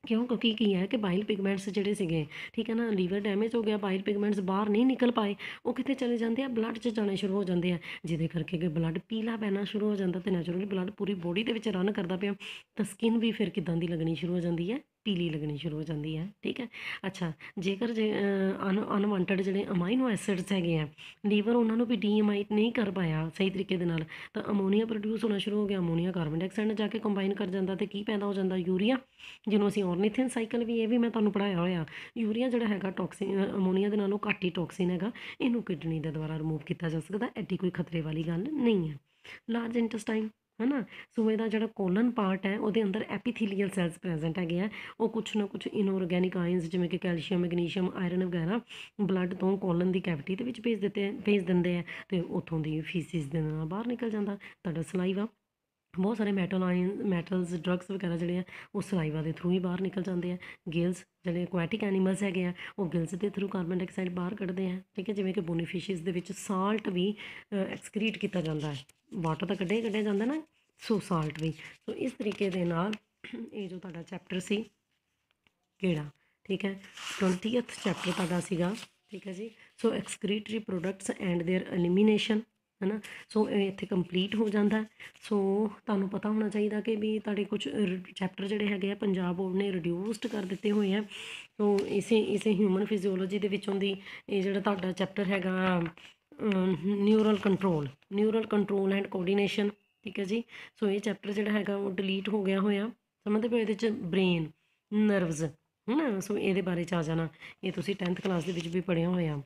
ਕਿਉਂਕਿ ਕੀ ਹੈ ਕਿ ਬਾਈਲ ਪਿਗਮੈਂਟਸ ਜਿਹੜੇ ਸੀਗੇ, ਠੀਕ ਹੈ ਨਾ, ਲੀਵਰ ਡੈਮੇਜ ਹੋ ਗਿਆ, ਬਾਈਲ ਪਿਗਮੈਂਟਸ ਬਾਹਰ ਨਹੀਂ ਨਿਕਲ ਪਾਏ, ਉਹ ਕਿੱਥੇ ਚਲੇ ਜਾਂਦੇ ਆ, ਬਲੱਡ 'ਚ ਜਾਣੇ ਸ਼ੁਰੂ ਹੋ ਜਾਂਦੇ ਆ, ਜਿਹਦੇ ਕਰਕੇ ਕਿ ਬਲੱਡ ਪੀਲਾ ਪੈਣਾ ਸ਼ੁਰੂ ਹੋ ਜਾਂਦਾ, ਅਤੇ ਨੈਚੁਰਲੀ ਬਲੱਡ ਪੂਰੀ ਬੋਡੀ ਦੇ ਵਿੱਚ ਰਨ ਕਰਦਾ ਪਿਆ, ਤਾਂ ਸਕਿਨ ਵੀ ਫਿਰ ਕਿੱਦਾਂ ਦੀ ਲੱਗਣੀ ਸ਼ੁਰੂ ਹੋ ਜਾਂਦੀ ਹੈ, ਪੀਲੀ ਲੱਗਣੀ ਸ਼ੁਰੂ ਹੋ ਜਾਂਦੀ ਹੈ, ਠੀਕ ਹੈ। ਅੱਛਾ, ਜੇਕਰ ਅਨਵਾਂਟਡ ਜਿਹੜੇ ਅਮਾਈਨੋ ਐਸਿਡਸ ਹੈਗੇ ਆ, ਲੀਵਰ ਉਹਨਾਂ ਨੂੰ ਵੀ ਡੀਅਮਾਈਟ ਨਹੀਂ ਕਰ ਪਾਇਆ ਸਹੀ ਤਰੀਕੇ ਦੇ ਨਾਲ, ਤਾਂ ਅਮੋਨੀਆ ਪ੍ਰੋਡਿਊਸ ਹੋਣਾ ਸ਼ੁਰੂ ਹੋ ਗਿਆ, ਅਮੋਨੀਆ ਕਾਰਬਨ ਡਾਈਆਕਸਾਈਡ ਨਾਲ ਜਾ ਕੇ ਕੰਬਾਈਨ ਕਰ ਜਾਂਦਾ, ਅਤੇ ਕੀ ਪੈਦਾ ਹੋ ਜਾਂਦਾ, ਯੂਰੀਆ, ਜਿਹਨੂੰ ਅਸੀਂ ਔਰਨੀਥਿਨ ਸਾਈਕਲ ਵੀ, ਇਹ ਵੀ ਮੈਂ ਤੁਹਾਨੂੰ ਪੜ੍ਹਾਇਆ ਹੋਇਆ। ਯੂਰੀਆ ਜਿਹੜਾ ਹੈਗਾ ਟੌਕਸਿਨ, ਅਮੋਨੀਆ ਦੇ ਨਾਲੋਂ ਘੱਟ ਹੀ ਟੌਕਸਿਨ ਹੈਗਾ, ਇਹਨੂੰ ਕਿਡਨੀ ਦੇ ਦੁਆਰਾ ਰਿਮੂਵ ਕੀਤਾ ਜਾ ਸਕਦਾ, ਐਡੀ ਕੋਈ ਖਤਰੇ ਵਾਲੀ ਗੱਲ ਨਹੀਂ ਹੈ। ਲਾਰਜ ਇੰਟਸਟਾਈਨ ਹੈ ਨਾ, ਸੋ ਇਹਦਾ ਜਿਹੜਾ ਕੋਲਨ ਪਾਰਟ ਹੈ ਉਹਦੇ ਅੰਦਰ ਐਪੀਥੀਲੀਅਲ ਸੈਲਸ ਪ੍ਰੈਜ਼ੈਂਟ ਹੈਗੇ ਆ, ਉਹ ਕੁਛ ਨਾ ਕੁਛ ਇਨਆਰਗੈਨਿਕ ਆਇਨਸ ਜਿਵੇਂ ਕਿ ਕੈਲਸ਼ੀਅਮ, ਮੈਗਨੀਸ਼ੀਅਮ, ਆਇਰਨ ਵਗੈਰਾ ਬਲੱਡ ਤੋਂ ਕੋਲਨ ਦੀ ਕੈਵਿਟੀ ਦੇ ਵਿੱਚ ਭੇਜ ਦਿੰਦੇ ਆ, ਅਤੇ ਉੱਥੋਂ ਦੀ ਫੀਸਿਸ ਦੇ ਨਾਲ ਬਾਹਰ ਨਿਕਲ ਜਾਂਦਾ ਤੁਹਾਡਾ ਸਲਾਈਵਾ। ਬਹੁਤ ਸਾਰੇ ਮੈਟਲਸ, ਡਰੱਗਸ ਵਗੈਰਾ ਜਿਹੜੇ ਆ ਉਹ ਸਲਾਈਵਾ ਦੇ ਥਰੂ ਹੀ ਬਾਹਰ ਨਿਕਲ ਜਾਂਦੇ ਆ। ਗਿਲਸ, ਜਿਹੜੇ ਐਕੁਆਟਿਕ ਐਨੀਮਲਸ ਹੈਗੇ ਆ, ਉਹ ਗਿਲਸ ਦੇ ਥਰੂ ਕਾਰਬਨ ਡਾਈਆਕਸਾਈਡ ਬਾਹਰ ਕੱਢਦੇ ਆ, ਠੀਕ ਹੈ। ਜਿਵੇਂ ਕਿ ਬੋਨੀਫਿਸ਼ਿਸ ਦੇ ਵਿੱਚ ਸਾਲਟ ਵੀ ਐਕਸਕ੍ਰੀਟ ਕੀਤਾ ਜਾਂਦਾ ਹੈ, ਵਾਟਰ ਤਾਂ ਕੱਢਿਆ ਜਾਂਦਾ ਨਾ, ਸੋ ਸਾਲਟ ਵੀ। ਸੋ ਇਸ ਤਰੀਕੇ ਦੇ ਨਾਲ ਇਹ ਜੋ ਤੁਹਾਡਾ ਚੈਪਟਰ ਸੀ ਕਿਹੜਾ, ਠੀਕ ਹੈ, 20th ਚੈਪਟਰ ਤੁਹਾਡਾ ਸੀਗਾ, ਠੀਕ ਹੈ ਜੀ। So excretory products and their elimination, ਹੈ ਨਾ। ਸੋ ਇਹ ਇੱਥੇ ਕੰਪਲੀਟ ਹੋ ਜਾਂਦਾ। ਸੋ ਤੁਹਾਨੂੰ ਪਤਾ ਹੋਣਾ ਚਾਹੀਦਾ ਕਿ ਵੀ ਤੁਹਾਡੇ ਕੁਛ ਚੈਪਟਰ ਜਿਹੜੇ ਹੈਗੇ ਆ ਪੰਜਾਬ ਬੋਰਡ ਨੇ ਰਿਡਿਊਸਡ ਕਰ ਦਿੱਤੇ ਹੋਏ ਆ। ਸੋ ਇਸੇ ਹਿਊਮਨ ਫਿਜ਼ੀਓਲੋਜੀ ਦੇ ਵਿੱਚੋਂ ਦੀ ਇਹ ਜਿਹੜਾ ਤੁਹਾਡਾ ਚੈਪਟਰ ਹੈਗਾ ਨਿਊਰਲ ਕੰਟਰੋਲ ਐਂਡ ਕੋਆਰਡੀਨੇਸ਼ਨ, ਠੀਕ ਹੈ ਜੀ। ਸੋ ਇਹ ਚੈਪਟਰ ਜਿਹੜਾ ਹੈਗਾ ਉਹ ਡਿਲੀਟ ਹੋ ਗਿਆ ਹੋਇਆ, ਸਮਝਦੇ ਪਏ। ਇਹਦੇ 'ਚ ਬ੍ਰੇਨ, ਨਰਵਜ਼, ਹੈ ਨਾ, ਸੋ ਇਹਦੇ ਬਾਰੇ 'ਚ ਆ ਜਾਣਾ। ਇਹ ਤੁਸੀਂ 10th ਕਲਾਸ ਦੇ ਵਿੱਚ ਵੀ ਪੜ੍ਹਿਆ ਹੋਇਆ,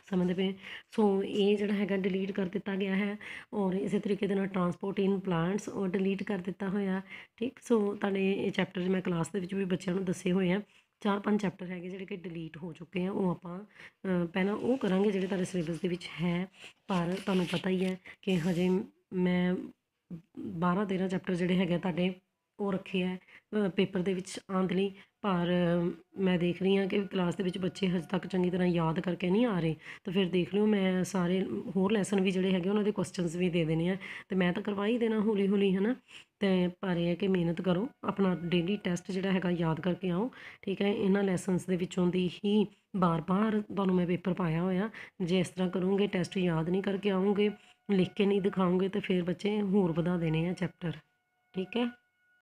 ਸਮਝਦੇ ਪਏ। ਸੋ ਇਹ ਜਿਹੜਾ ਹੈਗਾ ਡਿਲੀਟ ਕਰ ਦਿੱਤਾ ਗਿਆ ਹੈ, ਔਰ ਇਸੇ ਤਰੀਕੇ ਦੇ ਨਾਲ ਟਰਾਂਸਪੋਰਟ ਇਨ ਪਲਾਂਟਸ ਉਹ ਡਿਲੀਟ ਕਰ ਦਿੱਤਾ ਹੋਇਆ, ਠੀਕ। ਸੋ ਤੁਹਾਡੇ ਇਹ ਚੈਪਟਰ ਮੈਂ ਕਲਾਸ ਦੇ ਵਿੱਚ ਵੀ ਬੱਚਿਆਂ ਨੂੰ ਦੱਸੇ ਹੋਏ ਆ। 4-5 ਚੈਪਟਰ ਹੈਗੇ ਜਿਹੜੇ ਕਿ ਡਿਲੀਟ ਹੋ ਚੁੱਕੇ ਆ, ਉਹ ਆਪਾਂ ਪਹਿਲਾਂ ਉਹ ਕਰਾਂਗੇ ਜਿਹੜੇ ਤੁਹਾਡੇ ਸਿਲੇਬਸ ਦੇ ਵਿੱਚ ਹੈ। ਪਰ ਤੁਹਾਨੂੰ ਪਤਾ ਹੀ ਹੈ ਕਿ ਹਜੇ ਮੈਂ 12-13 ਚੈਪਟਰ ਜਿਹੜੇ ਹੈਗੇ ਤੁਹਾਡੇ ਉਹ ਰੱਖੇ ਹੈ ਪੇਪਰ ਦੇ ਵਿੱਚ ਆਉਣ ਦੇ ਲਈ। ਪਰ ਮੈਂ ਦੇਖ ਰਹੀ ਹਾਂ ਕਿ ਕਲਾਸ ਦੇ ਵਿੱਚ ਬੱਚੇ ਹਜੇ ਤੱਕ ਚੰਗੀ ਤਰ੍ਹਾਂ ਯਾਦ ਕਰਕੇ ਨਹੀਂ ਆ ਰਹੇ, ਤਾਂ ਫਿਰ ਦੇਖ ਲਿਓ ਮੈਂ ਸਾਰੇ ਹੋਰ ਲੈਸਨ ਵੀ ਜਿਹੜੇ ਹੈਗੇ ਉਹਨਾਂ ਦੇ ਕੁਐਸਚਨਸ ਵੀ ਦੇ ਦੇਣੇ ਆ, ਅਤੇ ਮੈਂ ਤਾਂ ਕਰਵਾ ਹੀ ਦੇਣਾ ਹੌਲੀ ਹੌਲੀ, ਹੈ ਨਾ। ਅਤੇ ਪਰ ਇਹ ਹੈ ਕਿ ਮਿਹਨਤ ਕਰੋ, ਆਪਣਾ ਡੇਲੀ ਟੈਸਟ ਜਿਹੜਾ ਹੈਗਾ ਯਾਦ ਕਰਕੇ ਆਓ, ਠੀਕ ਹੈ। ਇਹਨਾਂ ਲੈਸਨਸ ਦੇ ਵਿੱਚੋਂ ਦੀ ਹੀ ਬਾਰ-ਬਾਰ ਤੁਹਾਨੂੰ ਮੈਂ ਪੇਪਰ ਪਾਇਆ ਹੋਇਆ। ਜੇ ਇਸ ਤਰ੍ਹਾਂ ਕਰੋਗੇ, ਟੈਸਟ ਯਾਦ ਨਹੀਂ ਕਰਕੇ ਆਓਗੇ, ਲਿਖ ਕੇ ਨਹੀਂ ਦਿਖਾਓਗੇ, ਤਾਂ ਫਿਰ ਬੱਚੇ ਹੋਰ ਵਧਾ ਦੇਣੇ ਆ ਚੈਪਟਰ, ਠੀਕ ਹੈ।